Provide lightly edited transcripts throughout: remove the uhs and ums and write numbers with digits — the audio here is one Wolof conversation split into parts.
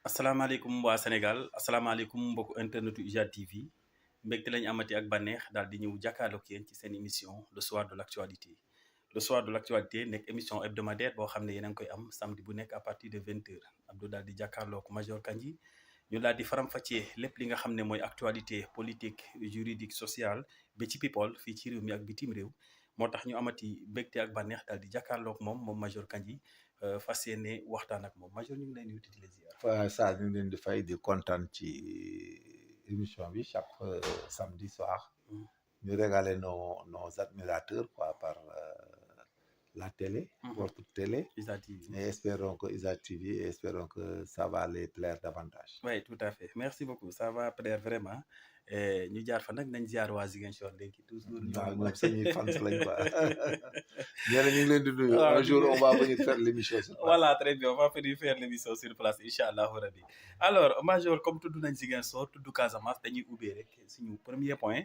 asalaamaaleykum waa Sénégal asalaamaaleykum mbokku internetu IJAD TV mbégte lañ amati ak bànneex daal di ñëw jàkkaarloog yéen ci seen émission le soir de l' actualité le soir de l' actualité nekk émission hebdomadaire boo xam ne yéen a ngi koy am samedi bu nekk à partir de 20h Abdou daal di jàkkaarloog Major Kandji ñu daal di faram-fàccee lépp li nga xam ne mooy actualité politique juridique sociale ba ci people fii ci réew mi ak bitim réew moo tax ñu amati mbégte ak bànneex daal di jàkkaarloog moom Major Kandji fas yéene waxtaan ak moom Major ñu ngi lay nuyu di la ziar. Saa ñu ngi leen di fay di kontaan ci émission bi chaque samedi soir. ñu régaler nos admirateurs quoi par la télé. votre télé. IJAD TV. Et espérons que IJAD TV et espérons que ça va les plaire davantage. Oui tout à fait merci beaucoup ça va plaire vraiment ñu jaar fa nag nañ ziar waa Ziguinchor léegi toujours. waaw ñoom sañuy fans lañ quoi. ñeneen ñu ngi leen di nuyu. Un jour on va venir faire l'émission sur place. Voilà très bien on va venir faire l'émission sur place incha allahu rabi alors Major comme tudd nañ Ziguinchor tudd Casamance dañuy ubbee rek suñu premier point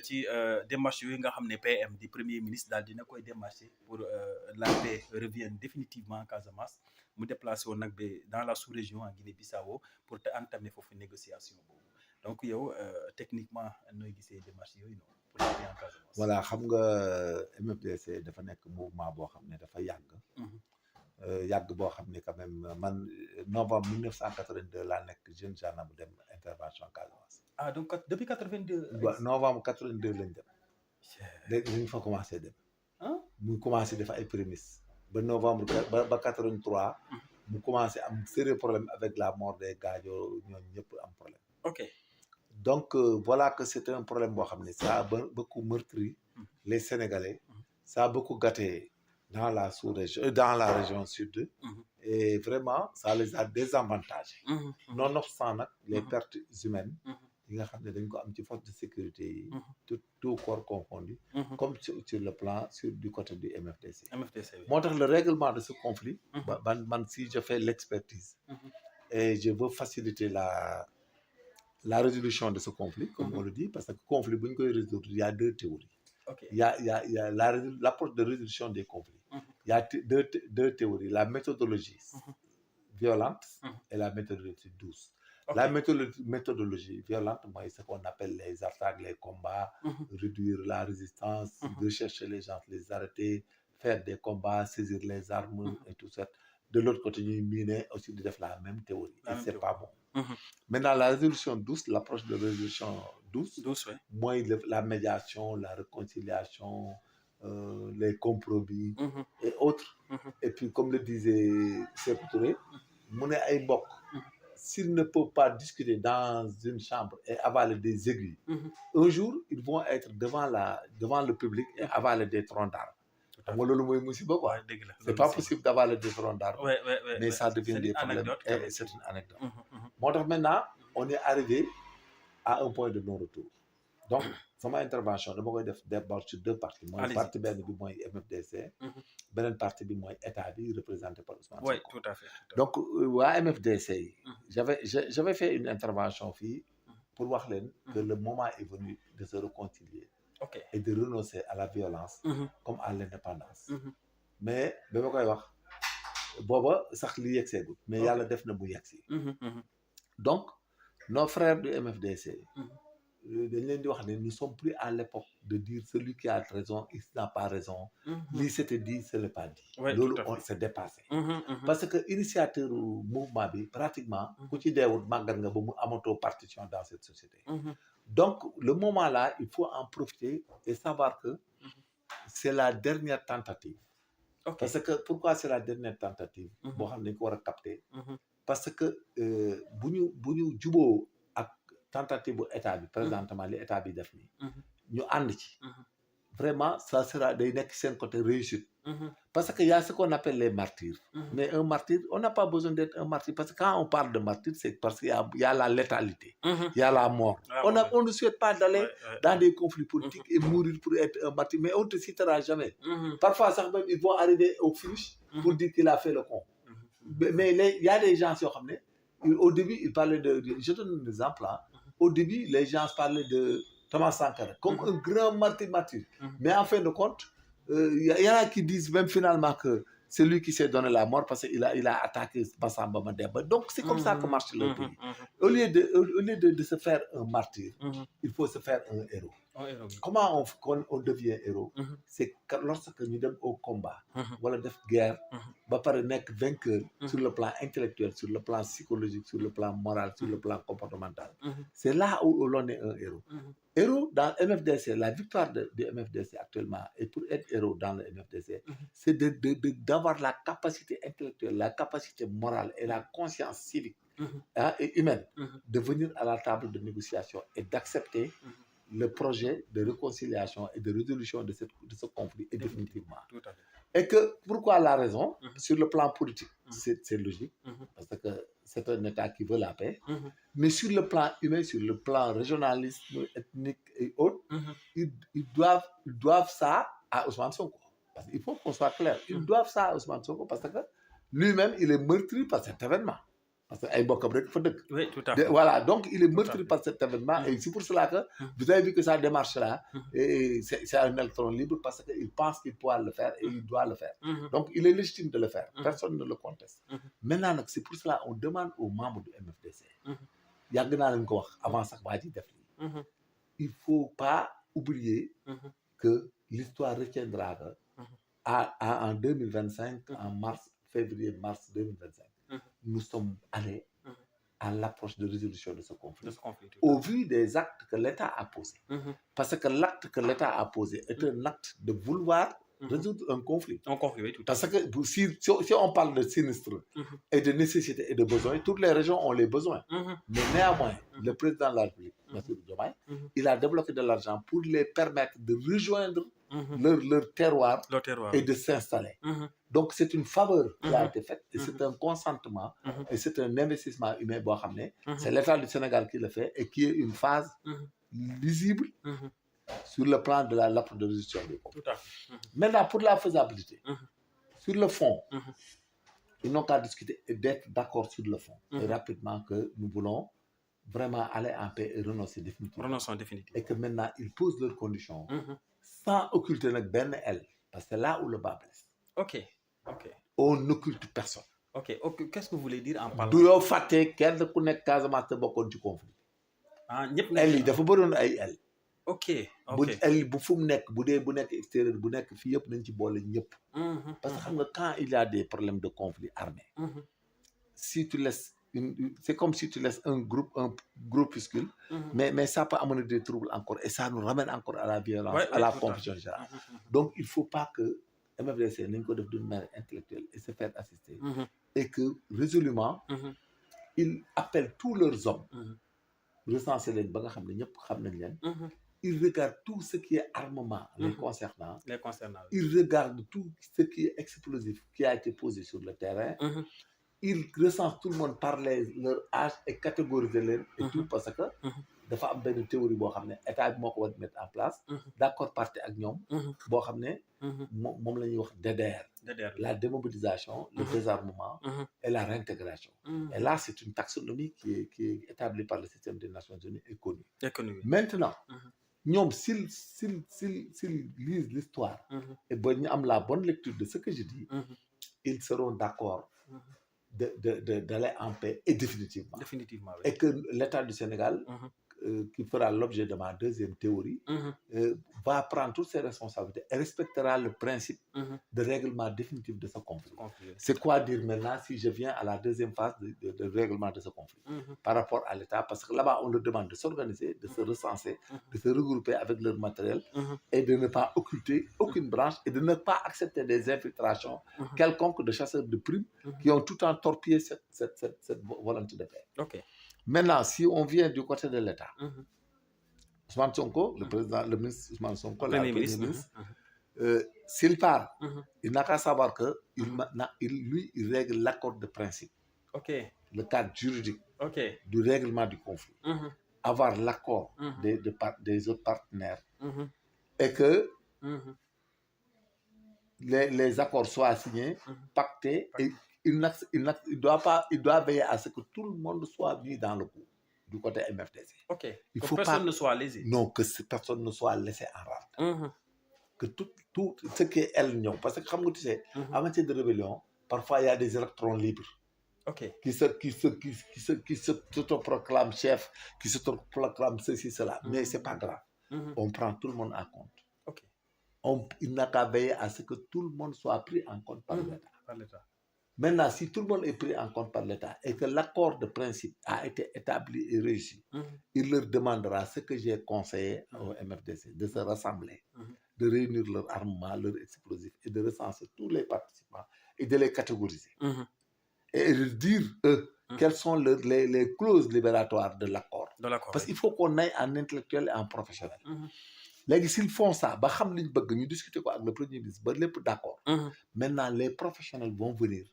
ci démarche yooyu nga xam ne PM di premier ministre daal dina koy démarcher pour la paix revienne définitivement Casamance mu déplacé woon nag ba dans la sous-région en Guinée-Bissau pour te entamer foofu négociation boobu donc yow techniquement nooy gisee démarche yooyu noonu pour la paix en Casamance. voilà xam nga MFDC dafa nekk mouvement boo xam ne dafa yàgg. yàgg boo xam ne quand même man novembre 1982 laa nekk jeune gendarme dem intervention Casamance. ah donc depuis 82. novembre 82 lañ dem. léegi ñu fa commencé dem. mu commencé def ay prémices. ba novembre ba 83. mu commencé am sérieux problème avec la mort des Gadio ñooñu ñëpp am problème. ok donc voilà que c'est un problème boo xam ne ça a beaucoup meurtri les Sénégalais. ça a beaucoup gâté dans la sous-région dans la région sud. et vraiment ça les a désavantagés. nonobstant nag les pertes humaines. yi nga xam ne dañ ko am ci force de sécurité yi. tout corps confondu. comme sur le plan du côté du MFDC. moo tax le règlement de ce conflit. man si je fais l'expertise. et je veux faciliter la résolution de ce conflit comme on le dit parce que conflit bu ñu koy résoudre il y a deux théories. il y a l'approche de résolution des conflits. il y a deux théories la méthodologie violente et la méthodologie douce. La méthodologie violente, moi, ce qu'on appelle les attaques, les combats, réduire la résistance, rechercher les gens, les arrêter, faire des combats, saisir les armes et tout ça. De l'autre côté, nous miner aussi de faire la même théorie. Et c'est pas bon. Maintenant, la résolution douce, l'approche de résolution douce, ouais. moi, la médiation, la réconciliation, les compromis et autres. Et puis, comme le disait Sékou Touré, mon aïbok. S'ils ne peuvent pas discuter dans une chambre et avaler des aiguilles, un jour, ils vont être devant le public et avaler des troncs d'arbres. C'est pas possible d'avaler des troncs d'arbres, mais ça devient des problèmes. Et c'est une anecdote. Maintenant, on est arrivé à un point de non-retour. Donc, sama intervention dama koy def d'abord sur deux parties. mooy partie benn bi mooy MFDC. beneen partie bi mooy état bi représenté par Ousmane Sonko. Oui, tout à fait. donc waa MFDC yi. j'avais fait une intervention fii pour wax leen que le moment est venu de se réconcilier. et de renoncer à la violence. comme à l'indépendance. mais ba ma koy wax booba sax li yegseegul. mais yàlla def na mu yegsi. donc nos frères du MFDC. dañ leen di wax ne nous sommes plus à l'époque de dire celui qui a raison il n'a pas raison. lii c'était dit ce n'est pas dit. loolu on s'est dépassé. parce que initiateur mouvement bi pratiquement. ku ci deewul màggat nga ba mu amatoo partition dans cette société. donc le moment là il faut en profiter et savoir que c'est la dernière tentative. parce que pourquoi c'est la dernière tentative. boo xam ne dañ ko war a capter. parce que bu ñu juboo tentative bu état bi présentement li état bi def nii ñu ànd ci vraiment ça sera day nekk seen côté réussite parce que y a ce qu'on appelle les martyrs mais un martyr on n'a pas besoin d'être un martyr parce que quand on parle de martyr c'est parce qu'il y a la létalité il y a la mort on ne souhaite pas d'aller dans des conflits politiques et mourir pour être un martyr mais on ne te citera jamais parfois sax même ils vont arriver au finish pour dire qu'il a fait le con mais il y a des gens yoo xam ne au début il parlait de je donne un exemple au début, les gens parlaient de Thomas Sankara comme un grand martyr. Mais en fin de compte, il y en a qui disent même finalement que c'est lui qui s'est donné la mort parce qu'il a attaqué Massamba Mademba. Donc, c'est comme ça que marche le pays. Au lieu de se faire un martyr, il faut se faire un héros. Comment on devient héros? C'est lorsque nous sommes au combat, voilà, def guerre, va par être vainqueur sur le plan intellectuel, sur le plan psychologique, sur le plan moral, sur le plan comportemental. C'est là où l'on est un héros. Héros dans MFDC, la victoire du MFDC actuellement, et pour être héros dans le MFDC, c'est d'avoir la capacité intellectuelle, la capacité morale et la conscience civique et humaine de venir à la table de négociation et d'accepter le projet de réconciliation et de résolution de ce conflit définitivement. Tout à fait. Et que, pourquoi la raison? Sur le plan politique, c'est logique, parce que c'est un État qui veut la paix, mais sur le plan humain, sur le plan régionaliste, ethnique et autres, ils doivent ça à Ousmane Sonko. Parce qu'il faut qu'on soit clair, ils doivent ça à Ousmane Sonko parce que lui-même, il est meurtri par cet événement. Parce que oui, tout à fait. Voilà, donc il est meurtri par cet événement et c'est pour cela que vous avez vu que sa démarche-là, c'est un électron libre parce qu'il pense qu'il pourra le faire et il doit le faire. Donc il est légitime de le faire, personne ne le conteste. Maintenant, c'est pour cela qu'on demande aux membres du MFDC, avant ça, il ne faut pas oublier que l'histoire retiendra en 2025, en février-mars 2025. Nous sommes allés à l'approche de résolution de ce conflit. Au vu des actes que l'État a posés. Parce que l'acte que l'État a posé est un acte de vouloir résoudre un conflit. Oui, tout à parce que si on parle de sinistre et de nécessité et de besoin, toutes les régions ont les besoins. Mais néanmoins, le président de la République, M. Diomaye, il a débloqué de l'argent pour les permettre de rejoindre leur terroir et de s'installer. Donc, c'est une faveur qui a été faite et c'est un consentement et c'est un investissement humain. C'est l'État du Sénégal qui le fait et qui est une phase lisible sur le plan de l'approche de résolution des conflits. Maintenant, pour la faisabilité, sur le fond, ils n'ont qu'à discuter et d'être d'accord sur le fond. Et rapidement que nous voulons vraiment aller en paix et renoncer définitivement. Et que maintenant, ils posent leurs conditions sans occulter notre ben elle. Parce que c'est là où le bas blesse. Ok. On n'occulte personne. Ok. Qu'est-ce que vous voulez dire en parlant? Du yow fàtte kenn ku nekk Casamance te bokkoon ci conflit. Elle yi dafa bëroon ay elle. Ok. bu elle bu fu mu nekk bu nekk extérieur bu nekk fii yëpp nañ ci boole ñëpp. Parce que xam nga quand il y a des problèmes de conflit armé. Si tu laisses c'est comme si tu laisses un groupuscule, mais ça peut amener des troubles encore et ça nous ramène encore à la violence, à la confusion générale. Donc il ne faut pas que MFDC n'ait que d'une manière intellectuelle et se faire assister et que résolument ils appellent tous leurs hommes, recenser les ba nga xam ne ñëpp xam nañ leen. Ils regardent tout ce qui est armement les concernant. Ils regardent tout ce qui est explosif qui a été posé sur le terrain. Ils recensent tout le monde par leur âge et catégorisent les et tout parce que dafa am benn théorie boo xam ne état bi moo ko war a mettre en place. D'accord parti ak ñoom. boo xam ne moom la ñuy wax DDR. La démobilisation, le désarmement et la réintégration. Et là, c'est une taxonomie qui est établie par le système des Nations Unies et connue. Maintenant, ñoom s'ils lisent l'histoire et ba ñu am la bonne lecture de ce que je dis, ils seront d'accord d'aller en paix et définitivement. Oui. Et que l'État du Sénégal, qui fera l'objet de ma deuxième théorie, va prendre toutes ses responsabilités et respectera le principe de règlement définitif de ce conflit. C'est quoi dire maintenant si je viens à la deuxième phase de règlement de ce conflit par rapport à l'État? Parce que là-bas, on leur demande de s'organiser, de se recenser, de se regrouper avec leur matériel et de ne pas occulter aucune branche et de ne pas accepter des infiltrations quelconques de chasseurs de primes qui ont tout le temps torpillé cette volonté de paix. Maintenant, si on vient du côté de l'État, Ousmane Sonko, le ministre Ousmane Sonko, le Premier ministre, s'il part, il n'a qu'à savoir que lui, il règle l'accord de principe, le cadre juridique du règlement du conflit, avoir l'accord des autres partenaires et que les accords soient signés, pactés et il doit veiller à ce que tout le monde soit mis dans le coup du côté MFDC. Que personne ne soit lésé. Non, que personne ne soit laissé en rade. que tout ce qui est elle ñëw parce que xam nga tu sais en matière de rébellion parfois il y a des électrons libres qui se proclament chef, qui se proclament ceci, cela. Mais c'est pas grave. On prend tout le monde en compte. Il n'a qu'à veiller à ce que tout le monde soit pris en compte par l'État. Maintenant, si tout le monde est pris en compte par l'État et que l'accord de principe a été établi et réussi, il leur demandera ce que j'ai conseillé au MFDC, de se rassembler, de réunir leur armement, leur explosif et de recenser tous les participants et de les catégoriser. Et de dire quelles sont les clauses libératoires de l'accord. Parce qu'il faut qu'on aille en intellectuel et en professionnel. S'ils font ça, nous discuter avec le Premier ministre, d'accord. Maintenant, les professionnels vont venir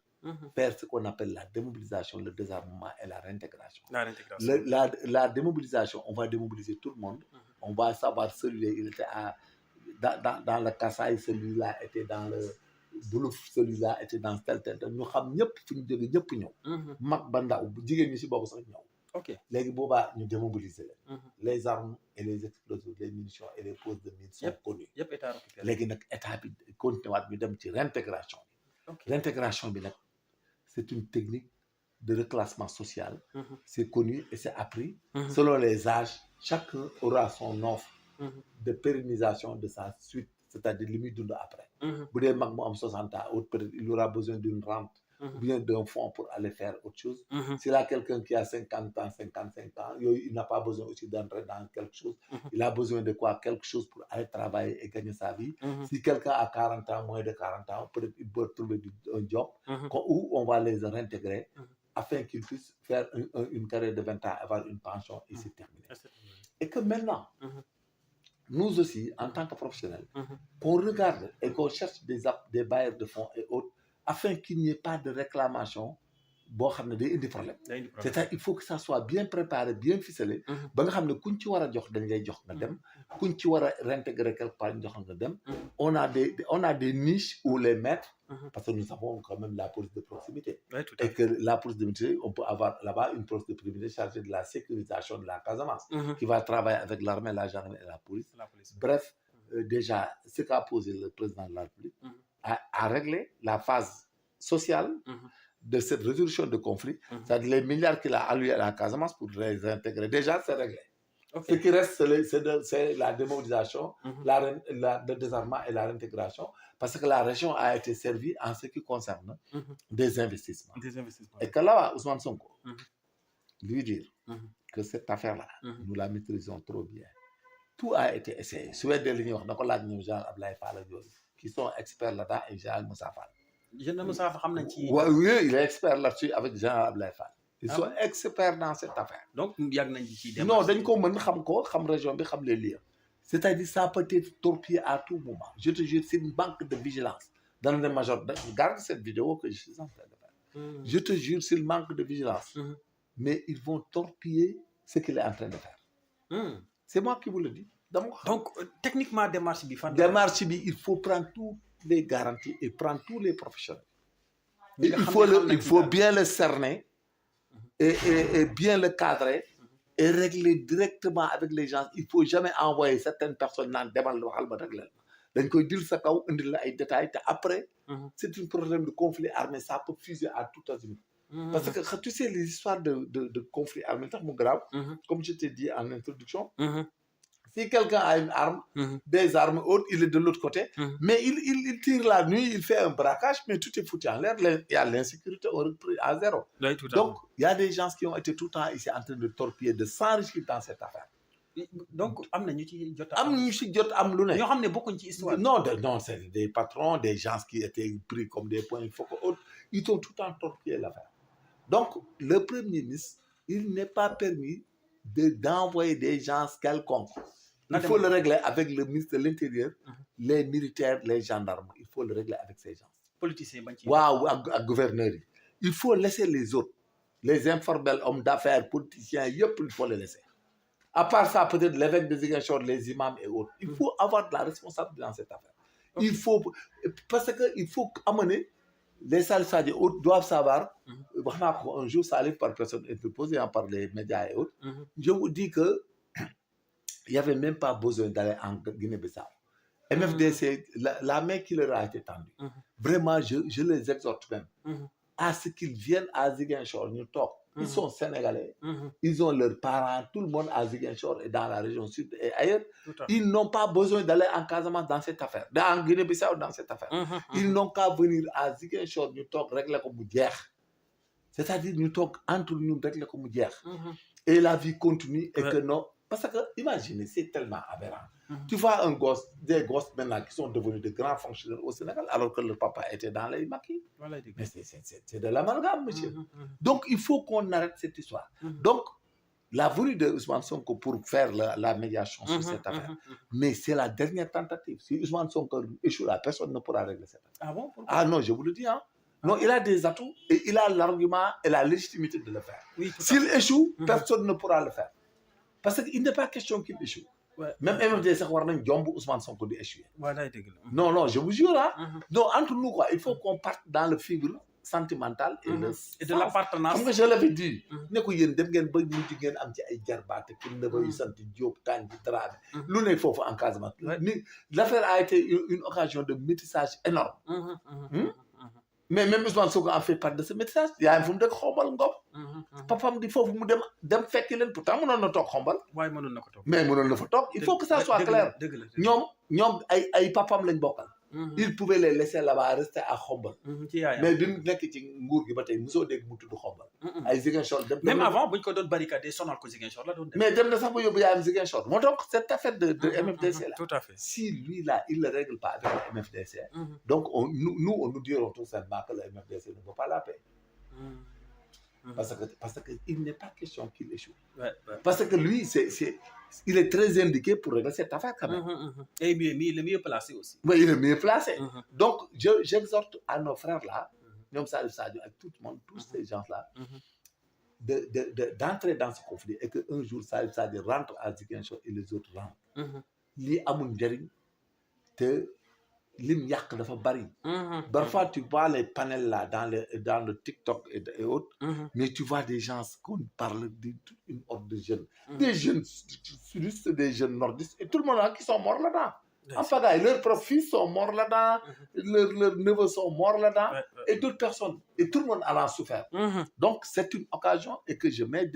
faire ce qu'on appelle la démobilisation, le désarmement et la réintégration. La démobilisation, on va démobiliser tout le monde. On va savoir celui-là, il était dans le Kassai, celui-là était dans le Boulouf, celui-là était dans tel. Nous savons ñëpp ñëw. Mag ba ndaw jigéen ñi si boobu sax ñëw. Léegi boobaa ñu démobiliser leen. Les armes et les explosifs, les munitions et les poses de mines sont connues. Léegi nag état bi continué waat ñu dem ci réintégration bi. Réintégration bi nag c'est une technique de reclassement social. C'est connu et c'est appris. Selon les âges, chacun aura son offre de pérennisation de sa suite, c'est-à-dire limite dund après. Bu dee mag mu am 60 ans, peut-être il aura besoin d'une rente ou bien d'un fonds pour aller faire autre chose. S'il a quelqu'un qui a 50 ans, 55 ans, il n'a pas besoin aussi d'entrer dans quelque chose. Il a besoin de quoi? Quelque chose pour aller travailler et gagner sa vie. Si quelqu'un a 40 ans, moins de 40 ans, peut-être il peut trouver un job où on va les réintégrer afin qu'ils puissent faire une carrière de 20 ans, avoir une pension et c'est terminé. Et que maintenant, nous aussi, en tant que professionnels, qu'on regarde et qu'on cherche des bailleurs de fonds et autres, afin qu'il n'y ait pas de réclamation, des problèmes. C'est-à-dire qu'il faut que ça soit bien préparé, bien ficelé. Réintégrer quelque part, on a des niches où les mettre, parce que nous avons quand même la police de proximité. Et que la police de proximité, on peut avoir là-bas une police de proximité chargée de la sécurisation de la Casamance, qui va travailler avec l'armée, la gendarmerie et la police. Bref, déjà, ce qu'a posé le président de la République a réglé la phase sociale de cette résolution de conflit, c'est-à-dire les milliards qu'il a alloués à la Casamance pour les intégrer. Déjà, c'est réglé. Ce qui reste, c'est la démobilisation, le désarmement et la réintégration, parce que la région a été servie en ce qui concerne des investissements. Et que là, Ousmane Sonko, lui dire que cette affaire-là, nous la maîtrisons trop bien. Tout a été essayé. Qui sont experts là-dedans et Jean Moussa Fall. Oui, il est expert là-dessus avec Jean Ablaye Fall. Ils sont experts dans cette affaire. Donc, non, dañ ko mën xam ko, xam région bi, xam les lieux. C'est-à-dire ça peut être torpillé à tout moment. Je te jure, c'est une banque de vigilance. Dans le major, regarde cette vidéo que je suis en train de faire. Je te jure, c'est une banque de vigilance. Mais ils vont torpiller ce qu'il est en train de faire. C'est moi qui vous le dis. Donc, techniquement, démarche, il faut prendre toutes les garanties et prendre tous les professionnels. Il faut bien le cerner et bien le cadrer et régler directement avec les gens. Il ne faut jamais envoyer certaines personnes dans le débat. Donc, il dit ça quand on dit les détails. Après, c'est un problème de conflit armé. Ça peut fuser à tout azimut. Parce que tu sais, les histoires de conflit armé, c'est grave. Comme je t'ai dit en introduction, si quelqu'un a une arme, des armes autres, il est de l'autre côté, mais il tire la nuit, il fait un braquage, mais tout est foutu en l'air, il y a l'insécurité à zéro. Donc, il y a des gens qui ont été tout le temps ici en train de torpiller, de s'enrichir dans cette affaire. Donc, non, c'est des patrons, des gens qui étaient pris comme des points focaux, ils ont tout le temps torpillé l'affaire. Donc, le Premier ministre, il n'est pas permis d'envoyer des gens quelconques. Il faut le régler avec le ministre de l'Intérieur, les militaires, les gendarmes. Il faut le régler avec ces gens. Politiciens, gouverneurs. Il faut laisser les autres, les informels, hommes d'affaires, politiciens, il faut les laisser. À part ça, peut-être l'évêque de Ziguinchor, les imams et autres. Il faut avoir de la responsabilité dans cette affaire. Parce qu'il faut amener les salissades et autres doivent savoir. Un jour, ça arrive par personne interposée, par les médias et autres. Je vous dis que il n'y avait même pas besoin d'aller en Guinée-Bissau. MFDC, la main qui leur a été tendue. Vraiment, je les exhorte même à ce qu'ils viennent à Ziguinchor, ñu toog. Ils sont sénégalais. Ils ont leurs parents, tout le monde à Ziguinchor et dans la région sud et ailleurs. Ils n'ont pas besoin d'aller en Casamance dans cette affaire, en Guinée-Bissau dans cette affaire. Ils n'ont qu'à venir à Ziguinchor, ñu toog régler ko mu jeex. C'est-à-dire ñu toog entre nous régler ko mu jeex. Et la vie continue et que non. Parce que, imaginez, c'est tellement aberrant. Tu vois des gosses maintenant qui sont devenus de grands fonctionnaires au Sénégal alors que leur papa était dans les maquis. Voilà, mais c'est de l'amalgame, monsieur. Donc, il faut qu'on arrête cette histoire. Donc, la venue de Ousmane Sonko pour faire la médiation sur cette affaire, mais c'est la dernière tentative. Si Ousmane Sonko échoue là, personne ne pourra régler cette affaire. Ah bon? Ah non, je vous le dis, hein. Non, il a des atouts et il a l'argument et la légitimité de le faire. Oui, s'il échoue, personne ne pourra le faire. Parce qu'il n'est pas question qu'il échoue. Même MFDC sax war nañ jomb Ousmane Sonko di échouer. Non, je vous jure là. Donc entre nous quoi, il faut qu'on parte dans le fibre sentimental et de l'appartenance. Comme je l'avais dit, ne ko yéen dem ngeen ba mujj ngeen am ci ay jarbaat ki neveu yu sant Diop Kandji Dramé. Lu ne foofu en Casamance. L'affaire a été une occasion de métissage énorme. Mais même Ousmane Sonko en fait part de ce métissage. Yaayam fu mu dëkk Xombal Ngom. Papam di foofu mu dem fekki leen pourtant mënoon na toog Xombal. waaye mënoon na ko toog. Mais mënoon na fa toog. Il faut que ça soit clair. ñoom ay papam lañ bokkal. Il pouvait les laisser là-bas rester à Xombal. Mais bi mu nekk ci nguur gi ba tey mosoo dégg mu tudd Xombal. ay Ziguinchor dem. Même avant buñ ko doon barricade sonal ko Ziguinchor la doon dem. Mais dem na sax ba yóbbu yaayam Ziguinchor. moo donc cette affaire de MFDC là. Tout à fait. Si lui là il ne règle pas avec le MFDC. Donc on nous dirons tout simplement que le MFDC ne vaut pas la paix. Parce que il n'est pas question qu'il échoue. Parce que lui il est très indiqué pour régler cette affaire quand même. Et il est mieux placé aussi. Oui, il est mieux placé. Donc j'exhorte à nos frères là, ñoom Salif Sadio ak tout le monde, tous ces gens là, d'entrer dans ce conflit et que un jour Salif Sadio rentre à Ziguinchor et les autres rentrent. Lii amul njëriñ te lim yàq dafa bari. Parfois tu vois les panels là dans le TikTok et autres, mais tu vois des gens qu'on parle d'une horde de jeunes, des jeunes sudistes, des jeunes nordistes et tout le monde là qui sont morts là-dedans. En pagaille, leurs propres fils sont morts là-dedans, leurs neveux sont morts là-dedans, et d'autres personnes, et tout le monde en a souffert. Donc c'est une occasion et que je mets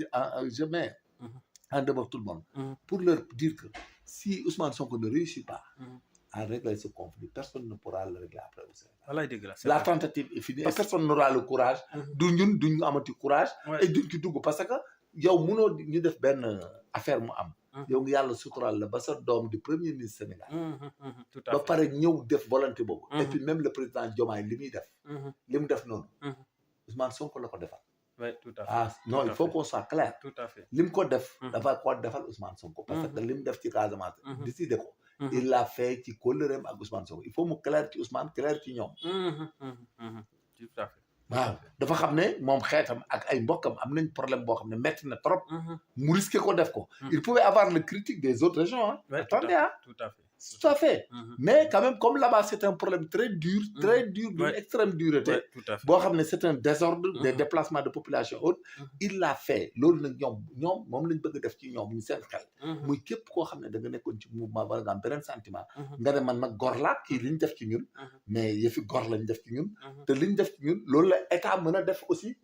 en demeure tout le monde pour leur dire que si Ousmane Sonko ne réussit pas à régler ce conflit, personne ne pourra le régler après aussi. La tentative est finie et personne n'aura le courage. duñu amati courage. Et duñ ci dugg parce que yow mënoo ñu def benn affaire mu am. yow nga yàlla suturaal la ba sa doom di premier ministre Sénégal. ba pare ñëw def volonté boobu. Et puis même le président Diomaye li mu def noonu. Ousmane Sonko la ko defal. Oui, tout à fait. Ah non, il faut qu'on soit clair. Tout à fait. Li mu ko def. dafa ko defal Ousmane Sonko. Parce que li mu def ci Casamance. décidé ko. Il l'a fait ci kóllëreem ak Ousmane Sonko. Il faut mu clair ci Ousmane clair ci ñoom. Tout à fait. waaw dafa xam ne moom xeetam ak ay mbokkam am nañ problème boo xam ne métti na trop. mu risqué ko def ko. Il pouvait avoir le critique des autres régions. Attendez, tout à fait. Tout à fait. Mais quand même, comme là-bas, c'est un problème très dur, d'une extrême dureté. Boo xam ne c'est un désordre des déplacements de population haute. Il l'a fait. Loolu nag ñoom moom lañ bëgg def ci ñoom ñu seen xel. muy képp koo xam ne da nga nekkoon ci mouvement wala nga am beneen sentiment. nga ne man nag gor laa kii liñ def ci ñun. mais yëfi gor lañ def ci ñun. te liñ def ci ñun loolu la état mën a def aussi.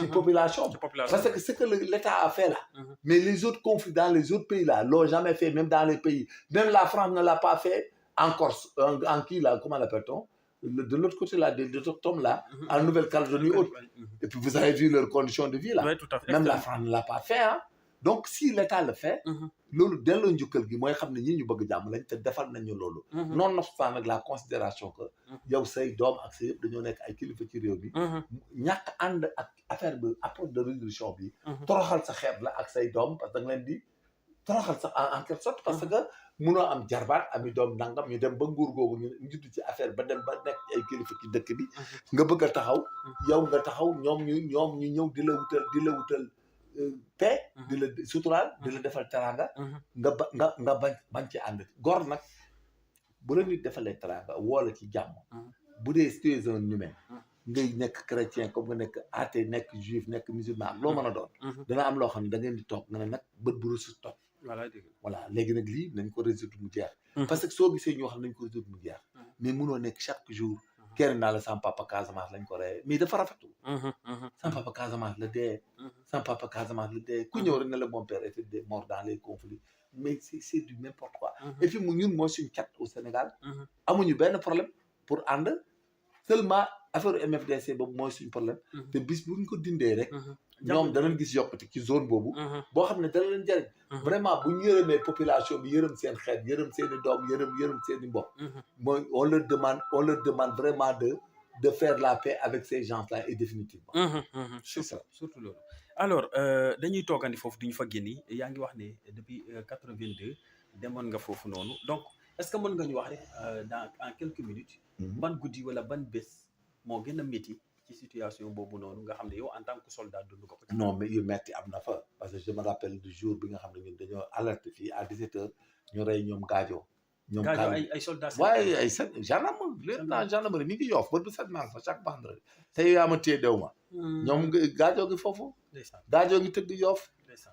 ci population. Parce que ce que l'État a fait là, mais les autres conflits dans les autres pays là l'ont jamais fait, même dans les pays. Même la France ne l'a pas fait en Corse, en qui là, comment l'appelle-t-on? De l'autre côté là, des autochtones là, en Nouvelle-Calédonie autre. Et puis vous avez vu leurs conditions de vie là. Oui, tout à fait. Même la France ne l'a pas fait, hein. Donc si l'État le fait, loolu delloo njukkal gi mooy xam ne ñii ñu bëgg jàmm lañ te defal nañu loolu. Nonobstant nag la considération que yow say doom ak say yëpp dañoo nekk ay kilifa ci réew bi. ñàkk ànd ak affaire bi approche de résolution bi. toroxal sa xeet la ak say doom parce que da nga leen di toroxal sax en quelque sorte parce que munoo am jarbaat ami doom nangam ñu dem ba nguur googu ñu judd ci affaire ba dem ba nekk ay kilifa ci dëkk bi. nga bëgg a taxaw yow nga taxaw ñoom ñu ñëw di la wutal. paix di la suturaal di la defal teranga nga bañ ci ànd góor nag bu la nit defalee teranga woola ci jàmm bu dee tu es un humain ngay nekk chrétien comme nga nekk athée nekk juif nekk musulman loo mën a doon dana am loo xam ne da ngeen di toog nga ne nag bët bu rusut toog voilà léegi nag lii nañ ko résoudre mu jeex. parce que soo gisee ñoo xam nañ ko résoudre mu jeex. mais mënoo nekk chaque jour. kenn naa la sama papa Casamance lañ ko rey mais dafa rafetul. sama papa Casamance la dee. sama papa Casamance la dee ku ñëw rek ne la mon père était mort dans les conflits mais c'est du n'importe quoi. et puis ñun mooy suñu cat au Sénégal. amuñu benn problème pour ànd seulement affaire MFDC boobu mooy suñu problème. te bis buñ ko dindee rek. ñoom danañ gis yokkute ci zone boobu. boo xam ne dana leen jëriñ. vraiment bu ñu yërëmee population bi yërëm seen xeet yërëm seen i doom yërëm seen i mbokk. mooy on leur demande vraiment de faire la paix avec ces gens-là et définitivement. surtout loolu. alors dañuy toogandi foofu duñu fa génni yaa ngi wax ne depuis 82 demoon nga foofu noonu donc est-ce que mën nga ñu wax rek en quelques minutes. ban guddi wala ban bés moo gën a métti ci situation boobu noonu nga xam ne yow en tant que soldat dund ko. non mais yu metti am na fa parce que je me rappelle du jour bi nga xam ne ñun dañoo alerte fii à 17h ñu rey ñoom Gaajo. ñoom ay soldats. waaye ay gendarme lieutenant gendarmerie mi ngi Yoff ba du 7 mars fa chaque vendredi. tey yaa ma téye dew ma. ñoom Gaajo gi foofu. Gaajo gi tëdd Yoff.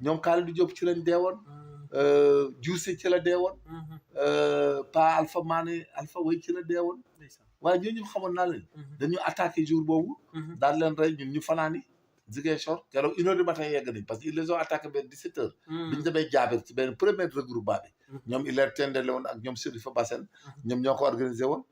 ñoom Khalidou Diop ci lañ deewoon. Diousé ci la deewoon. Pa Alpha Mané Alpha Way ci la deewoon. waaye ñooñu xamoon naa leen. dañu attaqué jour boobu. daal leen rey ñun ñu fanaani Ziguinchor keroog 1h du matin yegg nañ parce que ils les ont attaqué vers 17h. biñu demee Jaabir ci benn premier regroupement bi. ñoom il leur tendele woon ak ñoom Serifa Bassène. ñoom ñoo ko organisé woon.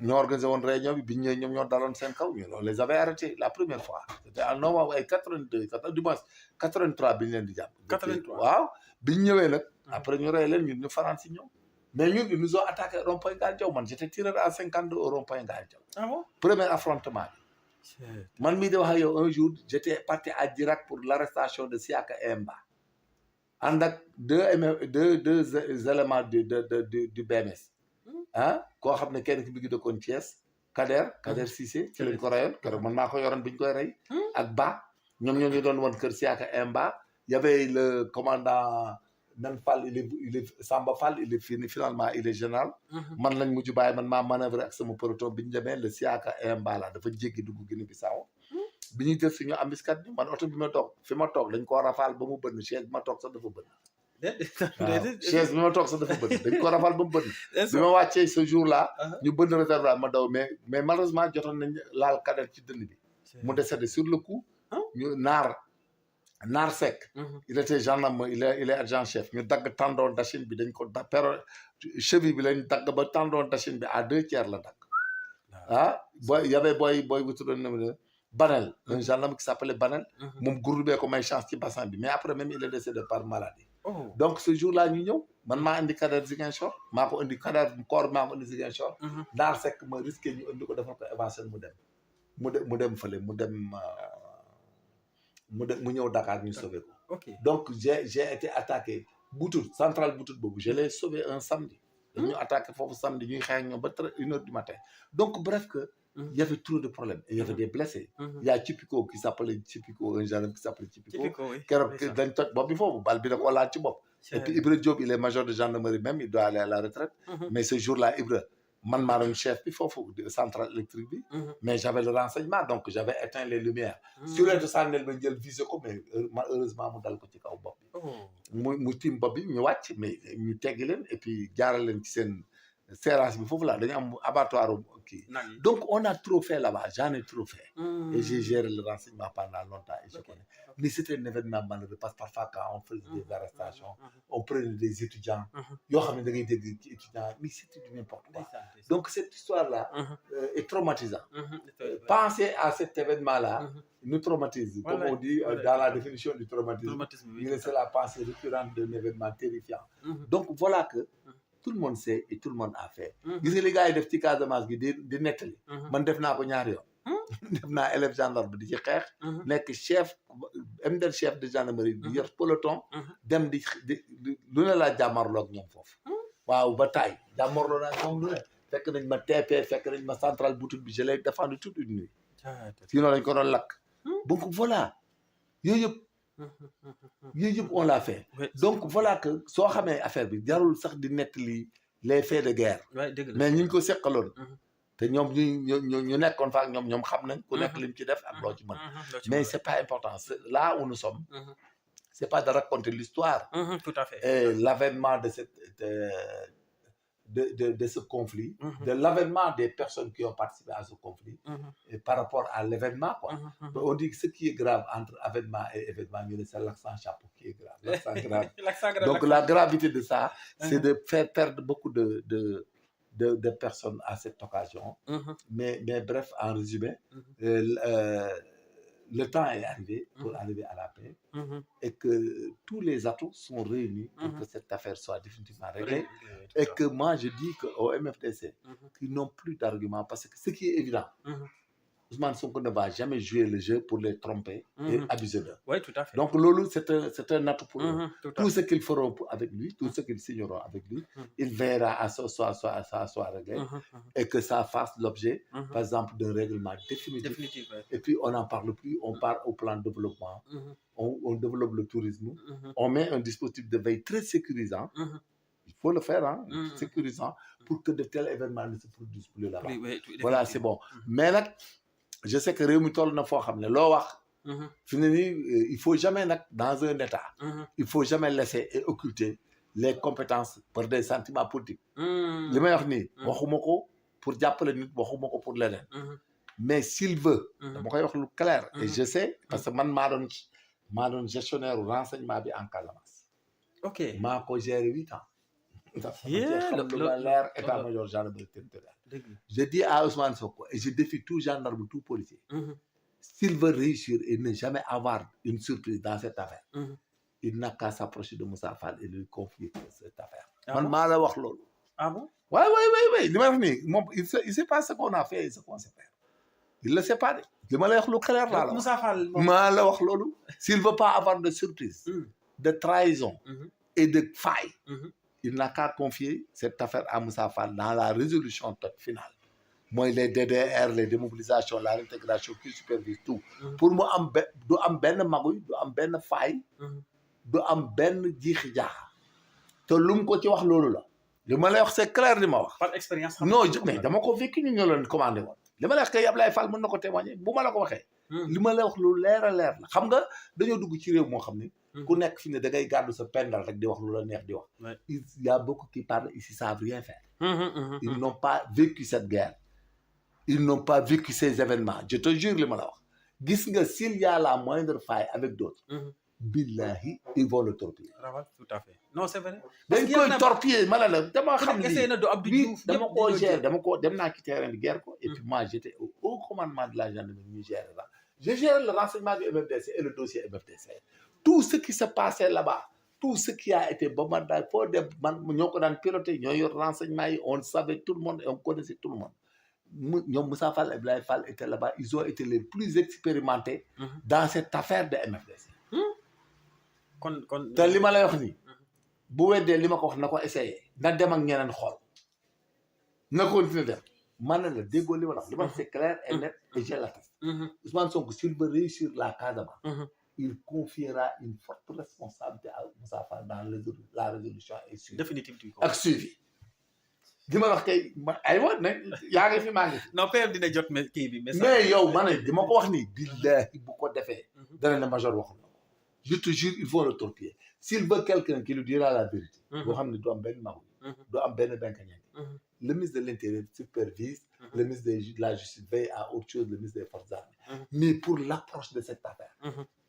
ñoo organisé woon réunion bi biñ ñëwee ñoom ñoo daloon seen kaw ñu loolu les avait arrêtés la première fois. c'était en novembre ay 82 du moins 83 biñu leen di jàpp. 83 waaw biñ ñëwee nag. après ñu rey leen ñun ñu fanaan si ñoom. mais ñun ils nous ont attaqué rond-point Ngaye Diaw man j'étais tireur à 52 au rond-point Ngaye Diaw. Ah bon? Premier affrontement bi. man mii di wax ak yow un jour j'étais parti à Djirak pour l'arrestation de Siaka Emba. ànd ak deux éléments du BMS. ah koo xam ne kenn ki bi ngi dëkkoon Thiès. Kader Cissé ci lañ ko reyoon keroog man maa ko yoroon biñ koy rey. ak Ba ñoom ñoo ñu doon woon kër Siaka Emba. y avait le commandant. Nan Fall il est Samba Fall il est fini finalement il est général. man lañ mujj bàyyi man maa manœuvre ak sama peloton bi ñu demee le Siaka Mbala dafa jéggi dugg Guinée Bissau. bi ñuy jël suñu embuscade man oto bi ma toog fi ma toog dañ koo rafal ba mu bënn chaise bi ma toog sax dafa bënn. waaw chaise bi ma toog sax dafa bënn dañ ko rafal ba mu bënn. bi ma wàccee ce jour là. ñu bënn réservoir ma daw mais malheureusement jotoon nañ laal Kader ci dënn bi. mu décédé sur le coup. ñu Naar Seck. il était gendarme il est adjudant chef ñu dagg tendon d'Achille bi dañ ko cheville bi lañ dagg ba tendon d'Achille bi à 2 tiers la dagg. y avait boy bu tuddoon Banel un gendarme qui s'appelait Banel. moom groupe bee ko may chance ci bassin bi mais après même il est décédé par maladie. donc ce jour là ñu ñëw man maa indi Kader Ziguinchor maa ko indi Kader corps maa ko indi Ziguinchor. Naar Seck ma risqué ñu indi ko defal ko évacuer mu dem fële mu ñëw Dakar ñu sauvé ko. donc j'ai été attaqué Boutout centrale Boutout boobu je l'ai sauvé un samedi. dañu attaqué foofu samedi ñuy xeex ñoom ba 1h du matin. donc bref que. il y avait trop de problèmes et il y avait des blessés. il y a Chipiko qui s'appelait Chipiko un gendarme qui s'appelait Chipiko. keroog dañ toj bopp bi foofu bal bi da ko laal ci bopp. et puis Ibra Diop il est major de gendarmerie même il doit aller à la retraite. mais ce jour là Ibra. man maa doon chef bi foofu centrale électrique bi. mais j'avais le renseignement donc j'avais éteint les lumières. sur les sànneel ba jël visé ko mais heureusement mu dal ko ci kaw bopp bi. mu tiim bopp bi ñu wàcc mais ñu teggi leen et puis jaaral leen ci seen serrage bi foofu la dañu am abattoir kii. donc on a trop fait là-bas j'en ai trop fait. et j'ai géré le renseignement pendant longtemps et je connais. mais c'était un événement malheureux parce que parfois quand on faisait des arrestations on prenait des étudiants. yoo xam ne da ngay dégg ci étudiants mais c'était du n'importe quoi. donc cette histoire là. est traumatisante. penser à cet événement là. nous traumatise. comme on dit dans la définition du traumatisme. c'est la pensée récurrente d'un événement terrifiant. donc voilà que. tout le monde sait et tout le monde a fait. gis nga li gars yi def ci Casamance gi di nettali. man def naa ko ñaari yoon. def naa élève gendarme di ci xeex. nekk chef MDR chef de gendarmerie di yor peloton. dem di lu ne laa jàmmarloo ak ñoom foofu. waaw ba taay jàmmarloo naa ñoom lu ne. fekk nañ ma TP fekk nañ ma centrale Boutout bi je l'ai défendu toute une nuit. sinon lañ ko doon lakk. donc voilà yooyu yëpp on l'a fait. donc voilà que soo xamee affaire bi jarul sax di nettali les faits de guerre. mais ñu ngi ko seqaloon. te ñoom ñu nekkoon fa ak ñoom xam nañ ku nekk lim ci def ak loo ci mën. mais c'est pas important là où nous sommes. c'est pas de raconter l'histoire. Tout à fait. Et l'avènement de ce conflit, de l'avènement des personnes qui ont participé à ce conflit, et par rapport à l'événement, quoi. On dit que ce qui est grave entre avènement et événement, c'est l'accent chapeau qui est grave. L'accent grave. Donc la gravité de ça, c'est de faire perdre beaucoup de personnes à cette occasion. Mais bref, en résumé, le temps est arrivé pour arriver à la paix et que tous les atouts sont réunis pour que cette affaire soit définitivement réglée. Et que moi, je dis qu'au MFDC, qu'ils n'ont plus d'arguments parce que ce qui est évident, Ousmane Sonko ne va jamais jouer le jeu pour les tromper et abuser d'eux. Oui, tout à fait. Donc, Lolo, c'est un atout pour eux. Tout ce qu'ils feront avec lui, tout ce qu'ils signeront avec lui, il verra à ce soit réglé et que ça fasse l'objet, par exemple, d'un règlement définitif. Et puis, on n'en parle plus, on part au plan de développement, on développe le tourisme, on met un dispositif de veille très sécurisant. Il faut le faire, hein, sécurisant, pour que de tels événements ne se produisent plus là-bas. Voilà, c'est bon. Mais là, je sais que Réumi Tol n'a pas dit il faut jamais, dans un État, il faut jamais laisser et occulter les compétences pour des sentiments politiques. Le meilleur ni, pour diapler nit, pour l'aider. Mais s'il veut, c'est clair, et je sais, parce que moi, je suis gestionnaire au renseignement en Casamance. Ok. Je géré 8 ans. État-major gendarmerie territoriale. Je dis à Ousmane Sonko, et je défie tout gendarme, tout policier, s'il veut réussir et ne jamais avoir une surprise dans cette affaire, il n'a qu'à s'approcher de Moussa Fall et lui confier cette affaire. Ah bon? Ah bon? Oui. Il ne sait pas ce qu'on a fait et ce qu'on sait faire. Il ne le sait pas. Moussa Fall. S'il ne veut pas avoir de surprise, de trahison et de faille, il n'a qu'à confier cette affaire à Moussa Fall dans la résolution finale. Moi, les DDR, les démobilisations, la réintégration qui supervise tout. Pour moi, il am ben magouille, il am ben faille, il am ben djihja. Te lum ko ci wax lolu la. Le ma lay wax c'est clair li ma wax. Par expérience. Non, mais dama ko vécu ñu ñoo commandé won. Li ma lay wax kay Ablaye Fall mën nako témoigner bu ma la ko waxé. Li ma lay wax lu leer la. Xam nga dañoo dugg ci réew moo xam ne ku nekk fi ne da ngay gàddu sa pendal rek di wax lu la neex di wax. Il y a beaucoup qui parlent ici, savent rien faire. Ils n'ont pas vécu cette guerre. Ils n'ont pas vécu ces événements. Je te jure, les malheurs. S'il y a la moindre faille avec d'autres, billahi, ils vont le torpiller. Tout à fait. Non, c'est vrai. Dañ koy torpiller, malala. Dama xam ni dama ko gérer, dem naa ci terrain de guerre ko et puis moi j'étais au haut commandement de la gendarmerie, ñu gérer là. Je gère le renseignement du MFDC et le dossier MFDC. Tout ce qui se passait là-bas, tout ce qui a été bombardé, nous avons piloté, nous avons renseignement, on savait tout le monde et on connaissait tout le monde. Moussa Fall et Ablaye Fall étaient là-bas, ils ont été les plus expérimentés dans cette affaire de MFDC. Te li ma lay wax ni bu weddee li ma ko wax na ko essayé na dem ak ñeneen xool na continuer dem man la déggoo li ma wax li ma c'est clair et net et je l'atteste. Ousmane Sonko s'il veut réussir la Casamance, il confiera une forte responsabilité à Moussa Fall dans la résolution et suivi. Définitivement. Ak suivi. Di ma wax kay aywa nag yaa ngi fi maa ngi fi. Non PM dina jot kii bi message. Mais yow ma ne di ma ko wax nii billahi bu ko defee dana ne major waxul. Je te jure, ils vont le torpiller. S'il veut quelqu'un qui lui dira la vérité, le ministre de l'Intérieur supervise, le ministre de la Justice veille à autre chose, le ministre des Forces armées. Mais pour l'approche de cette affaire,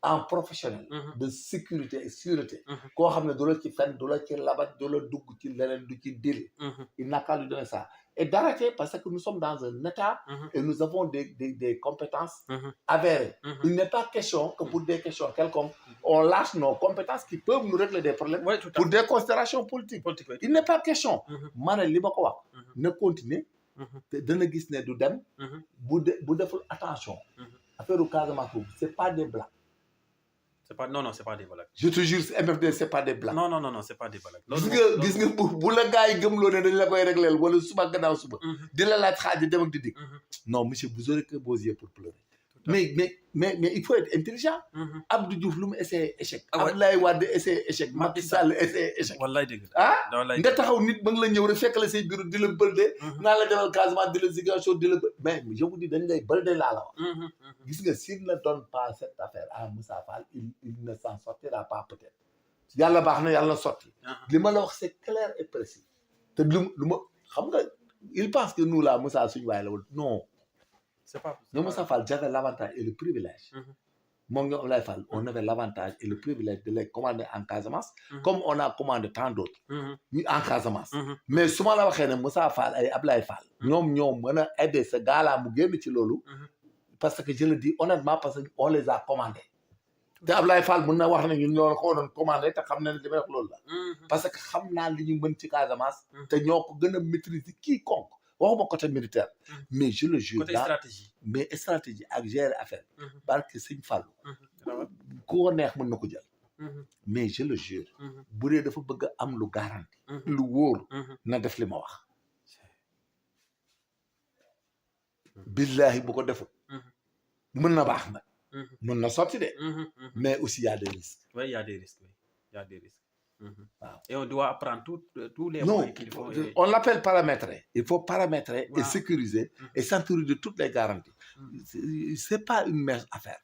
en professionnel, de sécurité et sûreté, il n'a qu'à lui donner ça. Et d'arrêter parce que nous sommes dans un État et nous avons des compétences avérées. Il n'est pas question que pour des questions quelconques, on lâche nos compétences qui peuvent nous régler des problèmes pour des considérations politiques. Il n'est pas question. Mané li mako wax ne continuer dana gis ne du dem bu deful attention. Affaire au Casamance, c'est pas des blagues. Non, c'est pas des blagues. Je te jure, MFD, c'est pas des blagues. Non, c'est pas des blagues. Gis nga bu la gars yi gëmloo ne dañ la koy régler wala suba gannaaw suba di la laaj xaaji dem ak di dik. Non, monsieur, vous aurez que vos yeux pour pleurer. mais il faut être intelligent. Abdou Diouf lu mu essayé échec. Abdoulaye Wade essayé échec. Macky Sall essayé échec. wallaay dëgg nga taxaw nit ba nga la ñëw rek fekk la say bureau di la bëlde. naa la demal Casamance di la Ziguinchor di la mais je vous dis dañ lay bëlde laa la wax. gis nga s'il ne donne pas cette affaire à Moussa Fall il ne s'en sortira pas peut-être. yàlla baax na yàlla na sotti. li ma la wax c'est clair et précis. te lu ma xam nga il pense que nous là Moussa suñu waay la wala non. c'est pas non Moussa Fall j'avais l'avantage et le privilège. moom ñoom Abdoulaye Fall on avait l'avantage et le privilège de les commander en Casamance. Comme on a commandé tant d'autres. ñu en Casamance. mais su ma la waxee ne Moussa Fall ay Abdoulaye Fall. ñoom ñoo mën a aider ce gars-là mu génn ci loolu. parce que je le dis honnêtement parce que on les a commandés. te Abdoulaye Fall mën na wax ne ñun ñoo ko doon commandé te xam na ne li may wax loolu la. parce que xam naa li ñu mën ci Casamance. te ñoo ko gën a maîtriser quiconque. waxuma côté militaire. mais je le jure. côté stratégie. mais stratégie ak gérer affaire. barke Sëñ Fallu. ku ko neex mën na ko jël. mais je le jure. bu dee dafa bëgg a am lu garanti. lu wóor. na def li ma wax. billahi bu ko defut. mën na baax nag. mën na sotti de. mais aussi y a des risques. oui y a des risques oui y a des risques. waaw et on doit apprendre tous les non moyens qu'il faut. on l'appelle paramétrer. il faut paramétrer et sécuriser et s'entourer de toutes les garanties. c'est pas une mince affaire.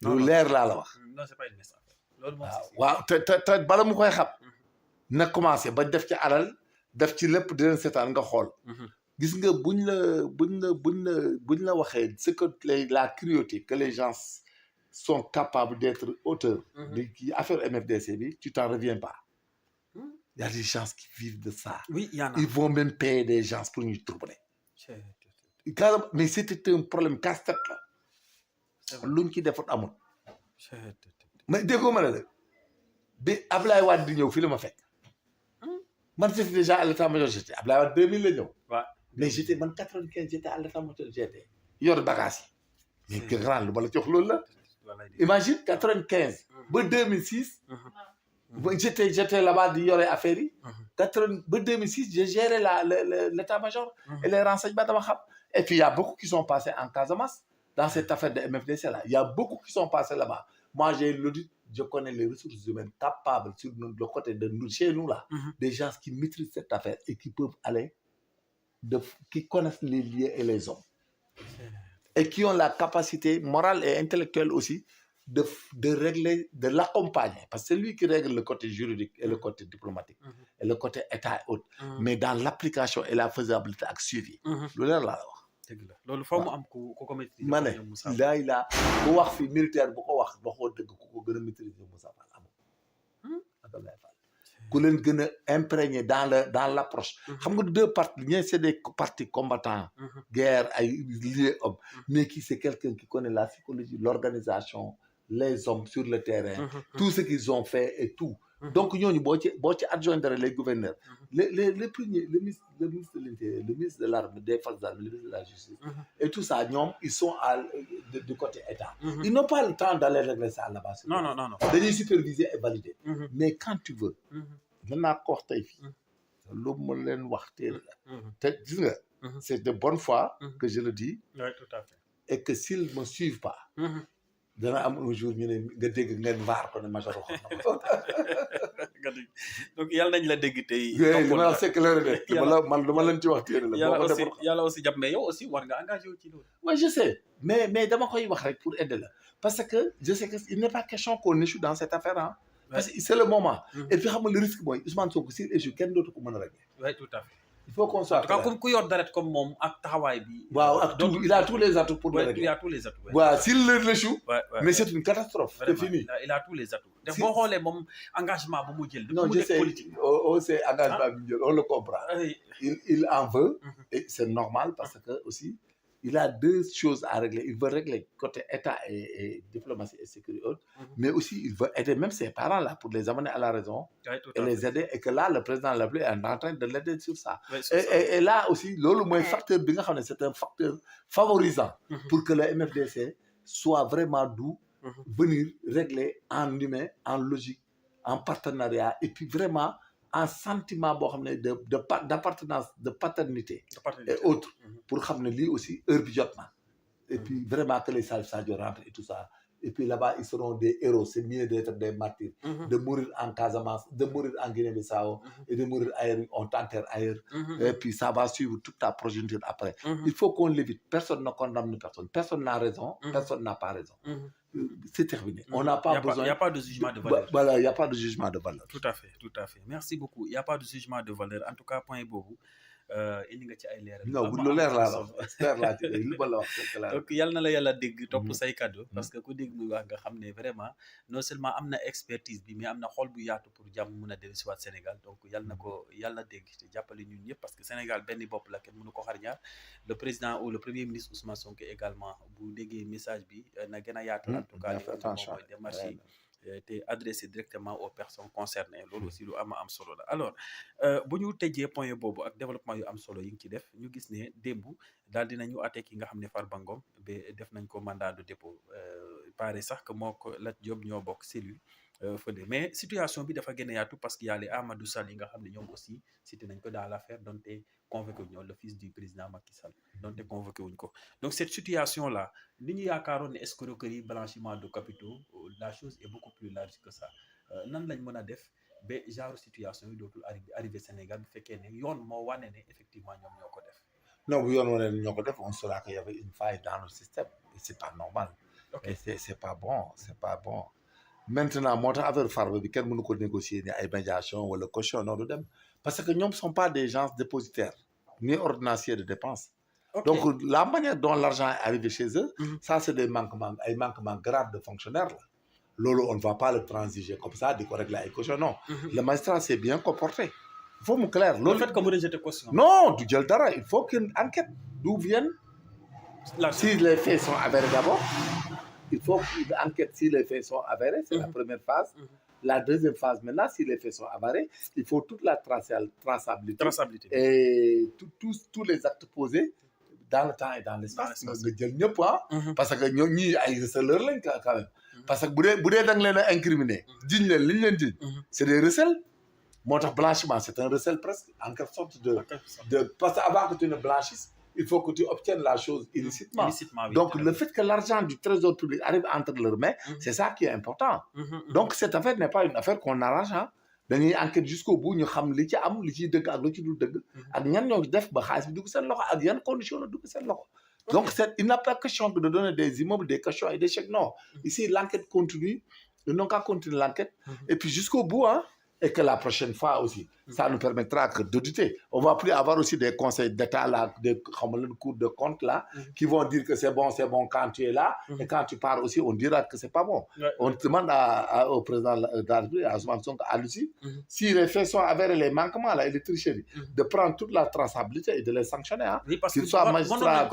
lu leer laa la wax. non c'est pas une mince affaire. loolu moom waaw te bala mu koy xam. na commencé ba def ci alal def ci lépp di leen seetaan nga xool. gis nga buñ la waxee ce que la cruauté que les gens sont capables d'être auteurs. de kii affaire MFDC bi tu t'en reviens pas. Il y a des gens qui vivent de ça. oui il y en a. Ils vont même payer des gens pour ñu troubler. mais c'était un problème casse-tête là. luñ ci defut amul. mais déggoo ma la bi Ablaye Wade di ñëw fii la ma fekk. man j'étais déjà à l'état-major j'étais Ablaye Wade 2000 la ñëw. waaw mais j'étais man 95 j'étais à l'état-major j'étais yor bagage yi. mais que grand lu ma la jox loolu la. imagine 95. ba 2006. j'étais là-bas di yore affaire yi. ba 2006 j'ai géré l'état-major. et les renseignements dama xam. et puis il y a beaucoup qui sont passés en Casamance. dans cette affaire de MFDC là il y a beaucoup qui sont passés là-bas. Moi j'ai l'audit, je connais les ressources humaines capables sur le côté de nous, chez nous là. Des gens qui maîtrisent cette affaire et qui peuvent aller, qui connaissent les lieux et les hommes. Et qui ont la capacité morale et intellectuelle aussi de régler, de l'accompagner. Parce que c'est lui qui règle le côté juridique et le côté diplomatique. Et le côté état et autres. Mais dans l'application et la faisabilité ak suivi. loolu la wax. dëgg la loolu foo mu am ku ko maîtriser. ma ne laa bu wax fi militaire bu ko wax waxoo dëgg ku ko gën a maîtriser Moussa Fall amul. Abdoulaye Fall ku leen gën a imprégné dans l'approche. xam nga deux parties ñee c'est des partis combattants. guerre ay liés hommes. mais qui c'est quelqu'un qui connaît la psychologie l'organisation les hommes sur le terrain. tout ce qu'ils ont fait et tout. donc ñooñu boo ci adjoindre les gouverneurs. les premiers le ministre de l'Intérieur le ministre de l'armée des forces armées le ministre de la justice. et tout ça ñoom ils sont du côté état. ils n'ont pas le temps d'aller régler ça là-bas. non. dañuy superviser et valider. mais quand tu veux. mën naa ko wax tey fii. lu ma leen wax teel la. te gis nga. c'est de bonne foi. que je le dis. oui tout à fait. et que s'ils me suivent pas. dana am un jour ñu ne nga dégg ngeen vaar ko ne major wax na ko. donc yàlla nañ la dégg tey. li ma la c'est clair de. man dama leen ci wax téere la. yàlla aussi jàpp mais yow aussi war nga engagé wu ci loolu. oui je sais mais dama koy wax rek pour aider la parce que je sais que il n'est pas question qu'on échoue dans cette affaire ah. parce que c'est le moment. et puis xam nga le risque mooy Ousmane Sonko s'il échoue kenn dootu ko mën a régler. oui tout à fait. il faut qu'on soit clair. comme ku yor deret comme moom ak taxawaay bi. waaw ak tout il a tous les atouts pour le régler. il a tous les atouts. waaw s'il l'échoue. mais c'est une catastrophe. c'est fini. il a tous les atouts. te boo xoolee moom engagement bu mu jël. non je sais on sait engagement bi mu jël on le comprend. il en veut. et c'est normal parce que aussi il a deux choses à régler il veut régler côté état et diplomatie et sécurité autre. mais aussi il veut aider même ses parents là pour les amener à la raison. et les aider et que là le président de la République est en train de l'aider sur ça. et là aussi loolu mooy facteur bi nga xam ne c'est un facteur favorisant. pour que le MFDC soit vraiment doux. venir régler en humain en logique en partenariat et puis vraiment en sentiment boo xam ne d'appartenance de paternité et autres pour xam ne lii aussi heure bi jot na Et puis vraiment que les Salif Sadio rentrent et tout ça. Et puis là-bas, ils seront des héros. C'est mieux d'être des martyrs, de mourir en Casamance, de mourir en Guinée-Bissau et de mourir ailleurs, on t'enterre ailleurs. Et puis ça va suivre toute ta progéniture après. Il faut qu'on l'évite. Personne ne condamne personne. Personne n'a raison, personne n'a pas raison. C'est terminé. On n'a pas besoin. Il n'y a pas de jugement de valeur. Voilà, il n'y a pas de jugement de valeur. Tout à fait, tout à fait. Merci beaucoup. Il n'y a pas de jugement de valeur. En tout cas, point bobu. Indi nga ci ay leeral. non bu lu leer laa la expert laa ci lu ma la wax c'est clair. donc yal na la yàlla dégg topp say kaddu. parce que ku dégg muy wax nga xam ne vraiment non seulement am na expertise bi mais am na xol bu yaatu pour jàmm mun a dellusiwaat Sénégal donc yal na ko yàlla dégg te jàppale ñun ñëpp parce que Sénégal benn bopp la kenn mënu ko xar ñaar le président ou le premier ministre Ousmane Sonko également bu déggee message bi na gën a yaatal en tout cas li nga xam mooy démarche yi te adressé directement aux personnes concernées loolu aussi lu am solo la alors bu ñu tëjee point boobu ak développement yu am solo yi ngi ci def ñu gis ne démb daal dinañu atte ki nga xam ne Farba Ngom ba def nañ ko mandat de dépôt pare sax que moo ko Lat Diop ñoo bokk cellule fële mais situation bi dafa gën a yaatu parce que y a les Amadou Sall yi nga xam ne ñoom aussi cité nañ ko dans l'affaire donte convoqué wuñ le fils du président Macky Sall donte convoqué wuñ ko donc cette situation là li ñu yaakaaroon ne escroquerie blanchiment de capitaux la chose est beaucoup plus large que ça nan lañ mën a def ba genre situation yi dootul arrivé Sénégal bu fekkee ne yoon moo wane ne effectivement ñoom ñoo ko def. non bu yoon wane ne ñoo ko def on saura qu'il y avait une faille dans le système et c'est pas normal. et c'est pas bon c'est pas bon. maintenant moo tax affaire Farba bi kenn mënu ko négocier ni ay médiation wala caution non du dem parce que ñoom sont pas des gens dépositaires ni ordonnanciers de dépenses. donc la manière dont l'argent est arrivé chez eux ça c'est des manquements graves de fonctionnaires là loolu on ne va pas le transiger comme ça di ko régler ay caution non le magistrat s'est bien comporté il faut mu clair loolu le fait que mu rejeté caution non du jël dara il faut qu'une enquête d'où viennent si les faits sont avérés d'abord il faut qu'une enquête si les faits sont avérés c'est la première phase. La deuxième phase maintenant si les faits sont avérés il faut toute la traçabilité et tous les actes posés dans le temps et dans l'espace nga jël ñëpp parce que ñoo ñii ay receleurs lañ quand même parce que bu dee da nga leen a incriminer jiñ leen li ñu leen jiñ c'est des recels moo tax blanchiment c'est un recel presque en quelque sorte de parce que avant que tu ne blanchisses il faut que tu obtiennes la chose illicitement donc le fait que l'argent du trésor public arrive entre leurs mains c'est ça qui est important donc cette affaire n'est pas une affaire qu'on arrange dañuy enquête jusqu'au bout ñu xam li ci am li ciy dëgg ak lu ci dul dëgg ak ñan ñoo def ba xaalis bi dugg seen loxo ak yan conditions la dugg seen loxo donc il n'a pas question de donner des immeubles des cautions et des chèques non ici l'enquête continue ils n'ont qu'à continuer l'enquête et puis jusqu'au bout et que la prochaine fois aussi ça nous permettra que d'auditer on va plus avoir aussi des conseils d'État là des cours de compte là qui vont dire que c'est bon quand tu es là et quand tu pars aussi on dira que c'est pas bon on demande au président de la République à Ousmane Sonko à Lucie si les faits sont avérés les manquements là et les tricheries de prendre toute la traçabilité et de les sanctionner qu'ils soient magistrats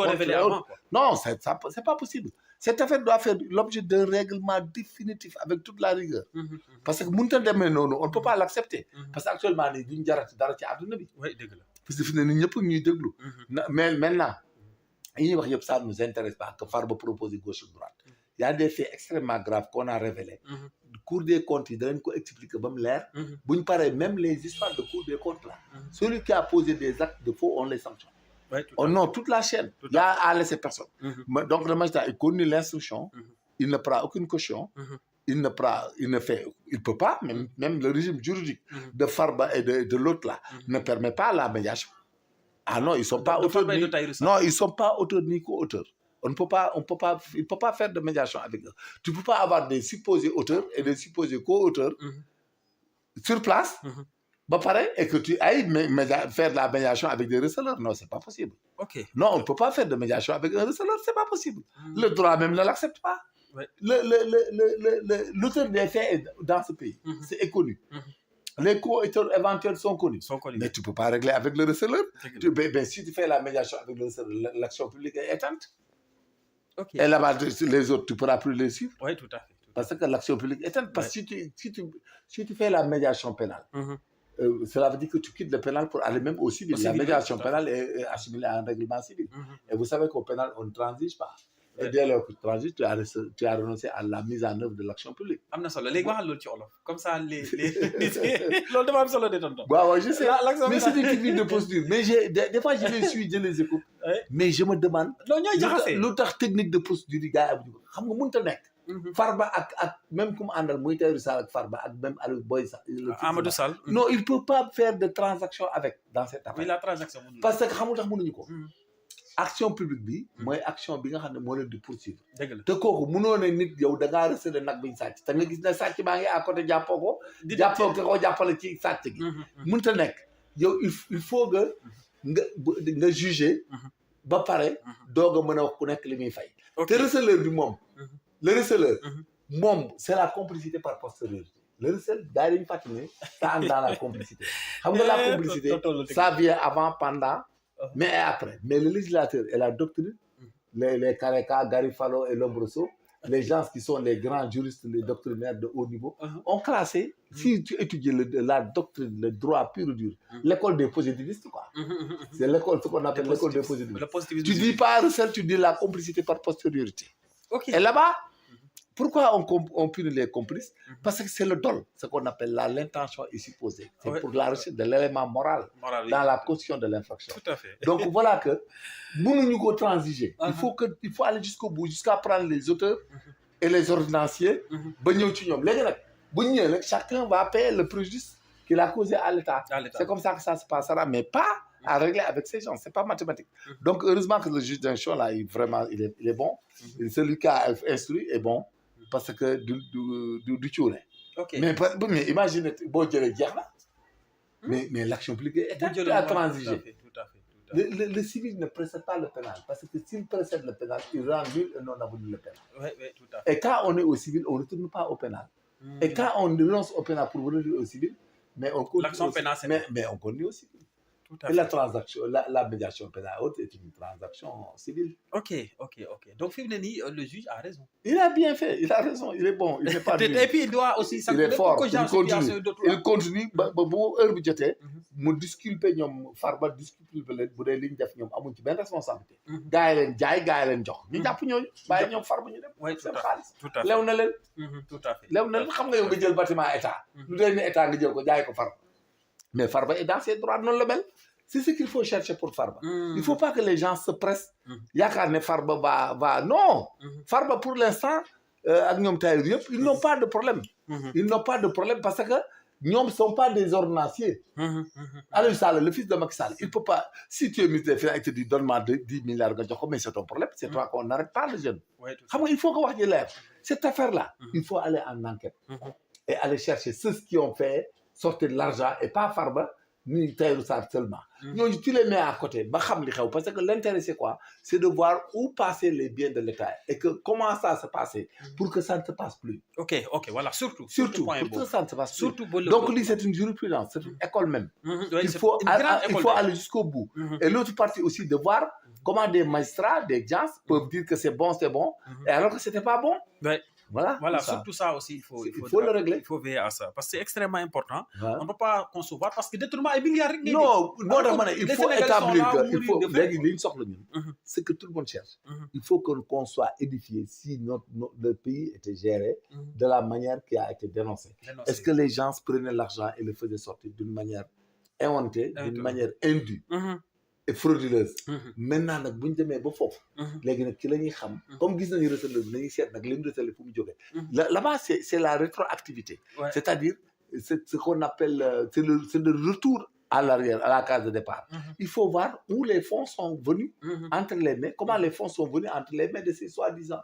non c'est pas possible cette affaire doit faire l'objet d'un règlement définitif avec toute la rigueur parce que mënut a demee noonu on ne peut pas l'accepter parce que actuellement nii duñ jarati dara ci àdduna bi parce que fi ne ni ñëpp ñuy déglu mais maintenant yi ñuy wax yëpp ça nous intéresse pas que Farba proposer gauche ou droite il y a des faits extrêmement graves qu'on a révélés Cour des comptes yi danañ ko expliquer ba mu leer buñ paree même les histoires de Cour des comptes là celui qui a posé des actes de faux on les sanctionne non toute la chaîne il y a à laisser personne donc le magistrat il continue l'instruction il ne prend aucune caution il peut pas même le régime juridique de Farba et de l'autre là ne permet pas la médiation non ils sont pas auteurs ils sont pas auteurs ni co-auteurs il peut pas faire de médiation avec eux tu peux pas avoir des supposés auteurs et des supposés co-auteurs sur place ba pare et que tu ailles faire de la médiation avec des receleurs non c'est pas possible non on ne peut pas faire de médiation avec un receleur c'est pas possible le droit même ne l'accepte pas l'auteur des faits est dans ce pays c'est connu les co-auteurs éventuels sont connus mais tu peux pas régler avec le receleur si tu fais la médiation avec le receleur l'action publique est éteinte et là-bas les autres tu pourras plus les suivre tout à fait parce que l'action publique est éteinte parce que si tu fais la médiation pénale cela veut dire que tu quittes le pénal pour aller même au civil. La médiation pénale est assimilée à un règlement civil. Et vous savez qu'au pénal, on ne transige pas. Et dès lors que tu transiges, tu as renoncé à la mise en œuvre de l'action publique. am na solo léegi waxal loolu ci olof comme ça les loolu dafa am solo de tonton. waaw je sais mais c'est des techniques de posture mais des fois je les suis je les écoute. mais je me demande. non ñooy jaxase lu tax technique de posture yi gars yi amuñu ko xam nga mënut a nekk. Farba ak même ku mu àndal muy Tahirou Sarr ak Farba ak même Aliou Boy Sarr. Amadou Sall. non il peut pas faire de transaction avec dans cette affaire. oui la transaction parce que xamul tax mënuñu ko. action publique bi mooy action bi nga xam ne moo leen di poursuivre. dëgg la te kooku mënoo ne nit yow da ngaa recédé nag biñ sàcc te nga gis ne sàcc baa ngi à côté jàppoo ko. jàppoo ko jàppale ci sàcc gi. mënut a nekk yow il faut que nga juger. ba pare doog a mën a wax ku nekk li muy fay. te receleur bi moom. le receleur. moom c'est la complicité par postériorité. le recel gars yi dañu fàttali ne ça entre dans la complicité. xam nga la complicité ça vient avant pendant. mais après mais le législateur et la doctrine les Kareka, Garifalo et Lombroso les gens qui sont les grands juristes les doctrinaires de haut niveau ont classé si tu étudies la doctrine le droit pur et dur l'école des positivistes quoi c'est l'école ce qu'on appelle l'école des positivistes tu dis pas recel tu dis la complicité par postériorité et là-bas pourquoi on punit les complices? Parce que c'est le dol, ce qu'on appelle l'intention est supposée. C'est pour la recherche de l'élément moral dans la caution de l'infraction. Tout à fait. Donc voilà que nous nous transiger. Il faut aller jusqu'au bout, jusqu'à prendre les auteurs et les ordonnanciers. Chacun va payer le préjudice qu'il a causé à l'État. C'est comme ça que ça se passera, mais pas à régler avec ces gens. C'est pas mathématique. Donc heureusement que le juge d'instruction là, il est bon. Celui qui a instruit est bon. Parce que du tourné. Mais imagine, bon Dieu, mais l'action publique est à transiger. Le civil ne précède pas le pénal. Parce que s'il précède le pénal, il rend nul et non avenu le pénal. Tout à fait. Et quand on est au civil, on ne retourne pas au pénal. Et quand on renonce au pénal pour revenir au civil, mais on continue au civil. Et la transaction, la médiation pénale haute est une transaction civile. Ok. Donc, le juge a raison. Il a bien fait, il a raison, il est bon, il n'est pas nul. Et puis, il doit aussi sanctionner. Il est fort, il continue. Mu disculper ñoom Farba disculper leen bu dee li ñu def ñoom amuñ ci benn responsabilité. gaa yi leen jaay gaa yi leen jox. ñu jàpp ñooñu bàyyi ñoom Farba ñu dem. seen xaalis lew na leen. tout à fait lew na leen xam nga yow nga jël bâtiment état. lu dee ni état nga jël ko jaay ko Farba. mais Farba est dans ses droits noonu la mel. C'est ce qu'il faut chercher pour Farba. Il ne faut pas que les gens se pressent. Yaakaar ne Farba va non. Farba pour l'instant ak ñoom Tahirou yëpp ils n'ont pas de problème. Ils n'ont pas de problème parce que ñoom ne sont pas des ordonnanciers. Aliou Sall le fils de Macky Sall il peut pas si tu es ministre des Finances et tu dis donne-moi 10 milliards nga jox ko mais c'est ton problème c'est toi qu'on n'arrête pas le jeune. xam nga il faut que wax ji leer cette affaire là. Il faut aller en enquête. Et aller chercher ceux qui ont fait sortir de l'argent et pas Farba ni Tahirou Sarr seulement. ñooñu tu les mets à côté ba xam li xew parce que l'intérêt c'est quoi? C'est de voir où passer les biens de l'État et que comment ça se passer pour que ça ne se passe plus. Ok, voilà, surtout pour que ça ne se passe surtout plus. Donc lui c'est une jurisprudence, c'est une école même. Il faut aller jusqu'au bout. Et l'autre partie aussi de voir comment des magistrats, des gens peuvent dire que c'est bon, et alors que c'était pas bon. Voilà, surtout ça aussi, il faut le régler. Il faut veiller à ça. Parce que c'est extrêmement important. On ne peut pas concevoir parce que détournement est milliard. Non, il faut établir ce que tout le monde cherche. Il faut qu'on soit édifié si le pays était géré de la manière qui a été dénoncée. Est-ce que les gens prenaient l'argent et le faisaient sortir d'une manière inventée, d'une manière indue et frauduleuse. Maintenant nag bu ñu demee ba foofu. léegi nag ci la ñuy xam. comme gis nañu recel bi nañuy seet nag li mu recel fu mu jógee. Là-bas c'est la rétroactivité. C'est-à-dire c'est ce qu'on appelle c'est le retour à l'arrière, à la case de départ. Il faut voir où les fonds sont venus entre les mains, comment les fonds sont venus entre les mains de ces soi-disant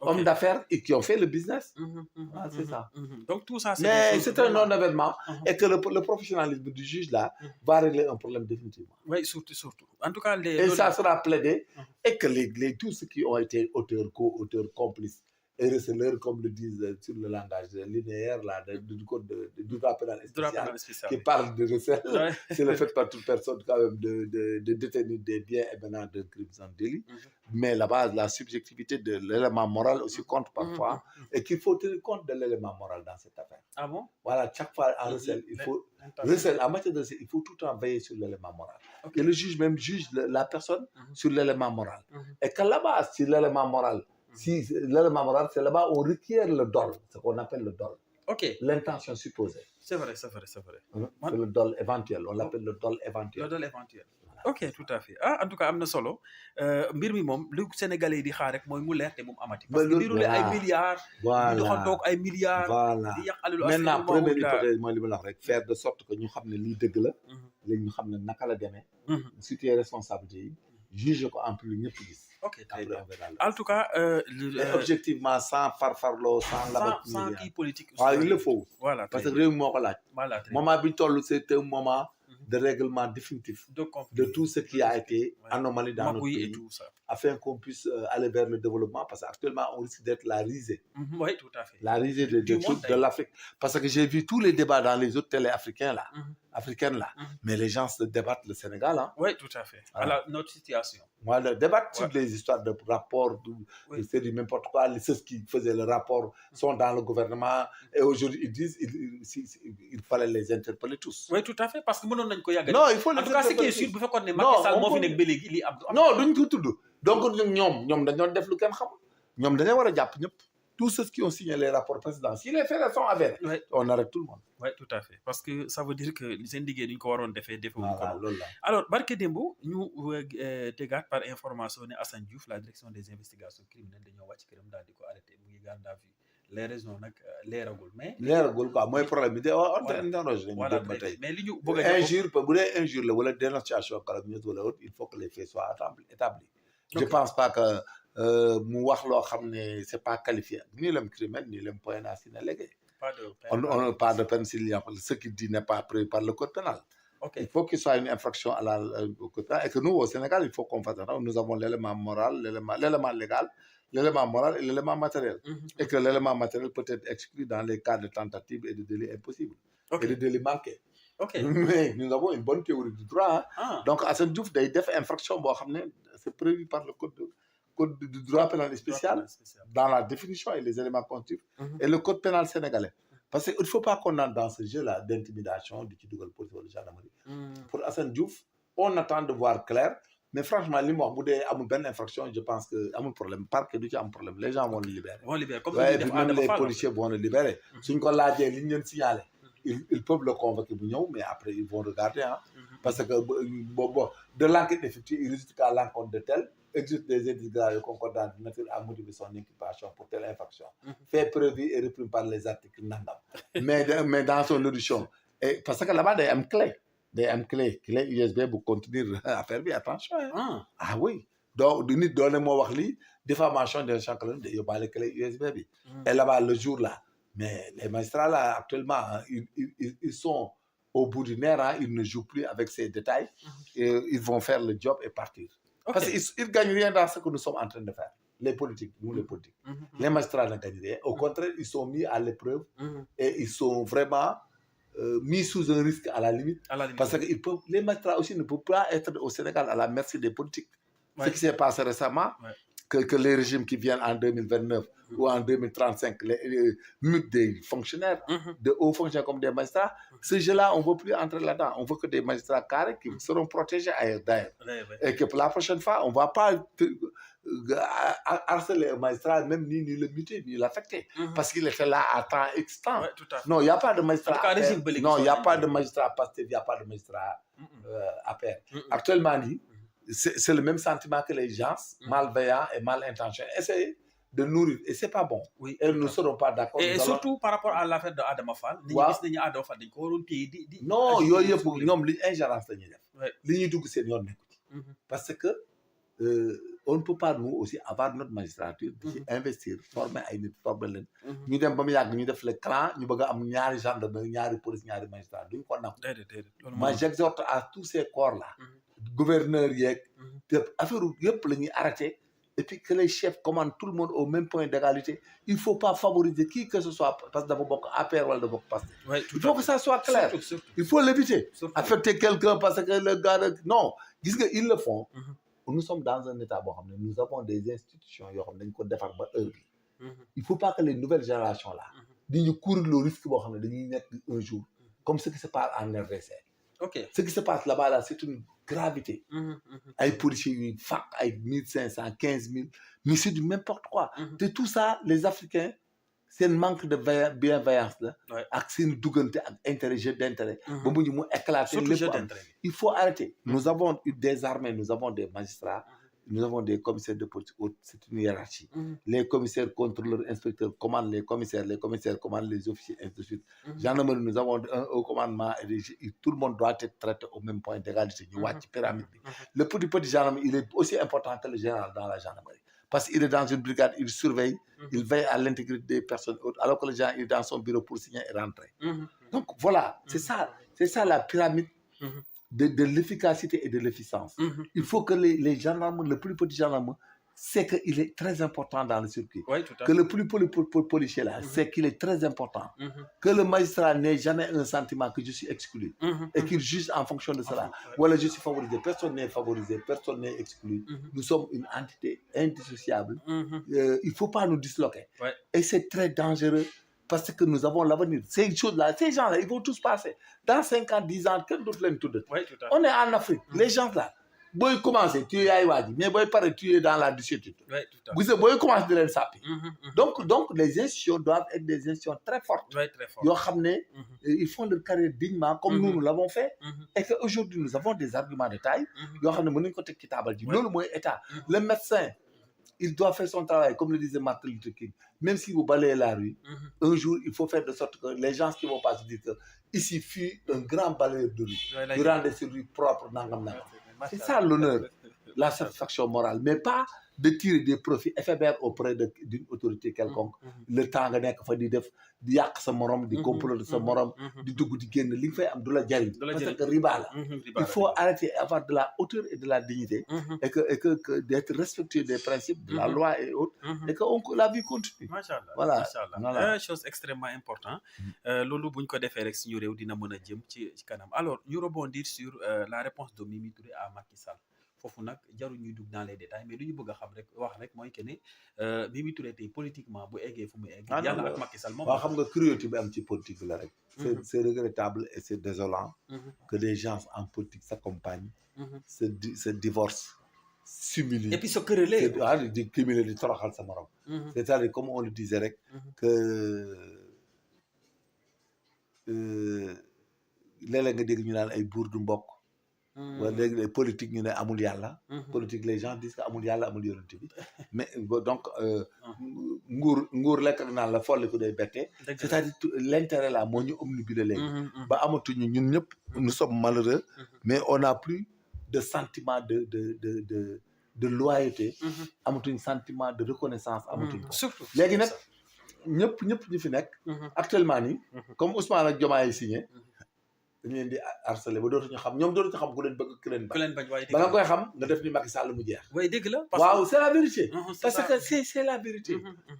hommes d'affaires et qui ont fait le business. C'est ça. Donc tout ça, c'est un non-événement et que le professionnalisme du juge là va régler un problème définitivement. Oui, surtout. En tout cas, et ça sera plaidé et que tous ceux qui ont été auteurs, co-auteurs, complices et receleur, comme le disent sur le langage linéaire là, du code du droit pénal spécial, qui parle de recel. Ouais. C'est le fait par toute personne quand même de détenir des biens émanant d'un crime sans délit. Mais là-bas, la subjectivité de l'élément moral aussi compte parfois, et qu'il faut tenir compte de l'élément moral dans cette affaire. Ah bon? Voilà, chaque fois en recel, il faut recel, en matière de recel, il faut tout le temps veiller sur l'élément moral. Okay. Et le juge même juge la personne sur l'élément moral. Et que là-bas, sur l'élément moral, si l'élément moral, c'est là-bas où on requiert le dol, ce qu'on appelle le dol. Ok. L'intention supposée. C'est vrai. C'est le dol éventuel, on l'appelle le dol éventuel. Le dol éventuel. Ok, tout à fait. En tout cas am na solo mbir mi moom lu Sénégalais yi di xaar rek mooy mu leer te moom amati. parce que diirule ay milliards. voilà di doxantoog ay milliards. voilà di yàq alalu askan wi. maintenant première hypothèse mooy li ma la wax rek faire de sorte que ñu xam ne lii dëgg la. léegi ñu xam ne naka la demee. situer responsabilité yi. juge ko en plus ñëpp gis. Ok, très bien. En tout cas, objectivement, sans farfarlo, sans qui politique. Il le faut. Voilà. Parce que le moment bitol, c'est un moment de règlement définitif de tout ce qui a été anomalie dans notre pays, afin qu'on puisse aller vers le développement, parce qu'actuellement, on risque d'être la risée. Oui, tout à fait. La risée de l'Afrique. Parce que j'ai vu tous les débats dans les autres télé africaines là. Mais les gens se débattent le Sénégal. Hein. Oui, tout à fait. Voilà. Alors, notre situation. Voilà, débattre sur les histoires de rapports, c'est du n'importe quoi. Ceux qui faisaient le rapport sont dans le gouvernement et aujourd'hui ils disent il fallait les interpeller tous. Oui, tout à fait, parce que non, il faut les interpeller. En tout cas, ce qui est sûr, bu fekkoon ne Macky Sall moo fi nekk ba léegi lii am. Non, duñ ko tudd. Donc ñoom dañoo def lu kenn xam. ñoom dañoo war a jàpp ñëpp. Tous ceux qui ont signé les rapports précédents, si les faits sont avérés, on arrête tout le monde. Oui, tout à fait. Parce que ça veut dire que les individus duñ ko waroon defee alors barke démb ñu tegaat par information ne Assane Diouf la direction des investigations criminelles dañoo wàcc këram daal di ko arrêté mu ngi garde à vue. Les raisons nag leeragul mais. leeragul quoi mooy problème bi de on t'interroge. Voilà mais li ñu bëgg a injure bu dee injure la wala dénonciation calomnieuse wala autre il faut que les faits soient établis. Je pense pas que mu wax loo xam ne c'est pas qualifié ni le criminel ni le poignard sine légué. On pas de peine s'il y a ce qui dit n'est pas prévu par le code pénal. Okay. Il faut qu'il soit une infraction au code pénal et que nous au Sénégal il faut qu'on fasse attention. Nous avons l'élément moral, l'élément légal, l'élément moral et l'élément matériel. Et que l'élément matériel peut être exclu dans les cas de tentative et de délit impossible. Et de délit manqué. Mais nous avons une bonne théorie du droit. Donc Assane Diouf day def infraction boo xam ne c'est prévu par le code du droit pénal spécial dans la définition et les éléments constitutifs et le code pénal sénégalais. Parce qu'il ne faut pas qu'on entre dans ce jeu-là d'intimidation du Kidougal police ou de gendarmerie. Pour Assane Diouf, on attend de voir clair. Mais franchement, li mu wax bu dee amul benn infraction, je pense que amul problème. Parquet du ci am problème. Les gens vont le libérer. Même les policiers vont le libérer. Suñ ko laajee li ñu leen signalé, ils peuvent le convoquer bu ñëw, mais après ils vont regarder. Parce que de l'enquête effectuée, il résulte qu'à l'encontre de tel, existe des indices graves concordants de nature à motiver son inculpation pour telle infraction. Fait prévu et repris par les articles nangam. Mais dans son audition, parce que là-bas, day am clé USB pour contenir affaire bi attention. Ah oui. Donc nit doone moo wax lii diffamation de chacun day yóbbaale clé USB bi. Et là-bas le jour là, mais les magistrats là actuellement ils sont au bout du nerf, ils ne jouent plus avec ces détails. Et ils vont faire le job et partir. Parce qu'ils ne gagnent rien dans ce que nous sommes en train de faire. Les politiques, nous les politiques. Les magistrats ne gagnent rien. Au contraire, ils sont mis à l'épreuve et ils sont vraiment mis sous un risque à la limite. Parce que les magistrats aussi ne peuvent pas être au Sénégal à la merci des politiques. Ce qui s'est passé récemment, que les régimes qui viennent en 2029 ou en 2035 les mutent des fonctionnaires, de hauts fonctionnaires comme des magistrats, ce jeu-là, on ne veut plus entrer là-dedans. On veut que des magistrats carrés qui seront protégés d'ailleurs. Et que pour la prochaine fois, on ne va pas harceler un magistrat, même ni le muter, ni l'affecter. Parce qu'il était là à temps extant. Non, il n'y a pas de magistrat. Non, il n'y a pas de magistrat Pastef, il n'y a pas de magistrat APR. Actuellement, c'est le même sentiment que les gens, malveillants et mal intentionnés, essayent de nourrir. Et ce n'est pas bon. Oui, et nous ne serons pas d'accord. Et surtout par rapport à l'affaire de Adama Fall. Non, il y a une ingérence. Parce que on ne peut pas, nous aussi, avoir notre magistrature, investir, former à une forme. Nous avons le clan, nous avons des gendarmes, des polices, des magistrats. Moi, j'exhorte à tous ces corps-là. Gouverneurs yeeg affaire yëpp la ñuy arrêté et puis que les chefs commandent tout le monde au même point d'égalité, il ne faut pas favoriser qui que ce soit parce que d'abord APR ou d'abord Pastef. Il faut que ça soit clair. Surtout. Il faut l'éviter. Affecter quelqu'un parce que le gars... Non, ils le font. Nous sommes dans un état, nous avons des institutions, il ne faut pas que les nouvelles générations là, nous courent le risque de un jour, comme ce qui se passe en RDC. Ce qui se passe là-bas, là, c'est une gravité. Les policiers, avec 1500, 15 000, mais c'est du n'importe quoi. De tout ça, les Africains, c'est un manque de bienveillance. C'est une dougante, intérêt, jeu d'intérêt. Il faut arrêter. Nous avons des armées, nous avons des magistrats, nous avons des commissaires de police. C'est une hiérarchie. Les commissaires, contrôleurs, inspecteurs commandent les commissaires commandent les officiers, ainsi de suite. Gendarmerie, nous avons un haut commandement et tout le monde doit être traité au même point d'égalité. Le petit gendarme, il est aussi important que le général dans la gendarmerie. Parce qu'il est dans une brigade, il surveille, il veille à l'intégrité des personnes autres, alors que le général est dans son bureau pour signer et rentrer. Donc voilà, c'est ça la pyramide de l'efficacité et de l'efficience. Il faut que les gendarmes, le plus petit gendarme, c'est qu'il est très important dans le circuit. Que le plus policier là, c'est qu'il est très important. Que le magistrat n'ait jamais un sentiment que je suis exclu et qu'il juge en fonction de cela. Voilà, je suis favorisé. Personne n'est favorisé, personne n'est exclu. Nous sommes une entité indissociable. Il ne faut pas nous disloquer. Et c'est très dangereux parce que nous avons l'avenir. Ces choses-là, ces gens-là, ils vont tous passer. Dans 5 ans, 10 ans, on est en Afrique. Les gens-là, boy commence, tu es Aïwadi, mais boy paraît, tu es dans la discipline. Vous savez, boy commence de l'ensaper. Donc, les institutions doivent être des institutions très fortes. Ils font leur carrière dignement, comme nous l'avons fait. Et qu'aujourd'hui, nous avons des arguments de taille. Le médecin, il doit faire son travail, comme le disait Martin Luther King. Même si vous balayez la rue, un jour, il faut faire de sorte que les gens qui vont pas se dire que ici fut un grand balayeur de rue, qui rend ces rues propres. C'est ça l'honneur, la satisfaction morale, mais pas de tirer des profits éphémères auprès d'une autorité quelconque. Le temps que fa di def di yak sa morom di complot sa morom di dugg di génn li nga fay am du la jariñ parce que riba la. Il faut arrêter avoir de la hauteur et de la dignité et que d'être respectueux des principes de la loi et autres et que la vie continue. Voilà. Une chose extrêmement importante loolu buñ ko defee rek suñu réew dina mën a jëm ci kanam. Alors ñu rebondir sur la réponse de Mimi Touré à Macky Sall. Foofu nag jarul ñuy dugg dans les détails mais lu ñu bëgg a xam rek wax rek mooy que ne Mimi Touré tey politiquement bu eggee fu mu egg. yàlla ak Macky Sall moom. waaw xam nga cruauté bi am ci politique bi la rek. c'est regrettable et c'est désolant. que les gens en politique s'accompagnent. se divorcent. s'humilient. Et puis se quereller. di cumuler di toroxal sa morom. c'est-à-dire comme on le disait rek. que léeg-léeg nga dégg ñu naan ay buur du mbokk. léegi les politiques ñu ne amul yàlla. politique les gens disent que amul yàlla amul yonent bi mais donc nguur lekk naan la folli ko day bette. c'est-à-dire l'intérêt là moo ñu omnibulé léegi. ba amatuñu ñun ñëpp nous sommes malheureux. mais on n'a plus de sentiment de loyauté. amatuñ sentiment de reconnaissance amatuñ ko. léegi nag ñëpp ñu fi nekk. actuellement nii. comme Ousmane ak Diomaye signé. dañu leen di harcelé ba dootuñu xam ñoom dootuñu xam ku leen bëgg ku leen bañ ba nga koy xam nga def ni Macky Sall mu jeex. waaye dëgg la. waaw c'est la vérité. parce que c'est la vérité.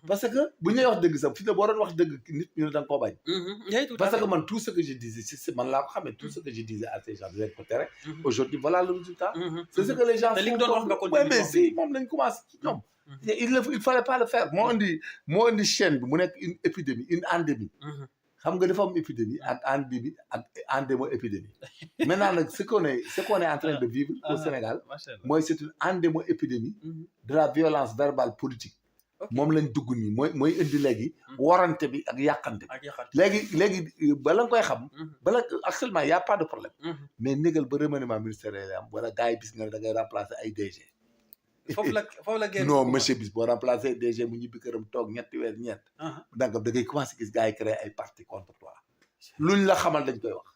parce que bu ñuy wax dëgg sax fi ne boo doon wax dëgg nit ñu ne da nga koo bañ. parce que man tout ce que je disais c'est man laa ko xamee tout ce que je disais à ces gens di leen ko tere. aujourd'hui voilà le résultat. c'est ce que les gens. te li nga doon wax nga ko mais si moom lañ commencé ci ñoom. il fallait pas le faire moo indi chaîne bi mu nekk une épidémie une endémie. xam nga dafa am épidémie ak endémie ak endémo-épidémie. maintenant nag ce qu'on est en train de vivre au Sénégal mooy c'est une endémo-épidémie de la violence verbale politique. moom lañ dugg nii mooy indi léegi warante bi ak yàqante léegi bala nga koy xam bala actuellement y a pas de problème mais négal ba remaniement ministériel am wala gars yi bis nga ne da ngay remplacer ay DG. foofu la génn non monsieur bis boo remplacé DG mu ñibbi këram toog ñetti weer ñeent. donc da ngay commencé gis gars yi créé ay parti contre toi. luñ la xamal dañ koy wax.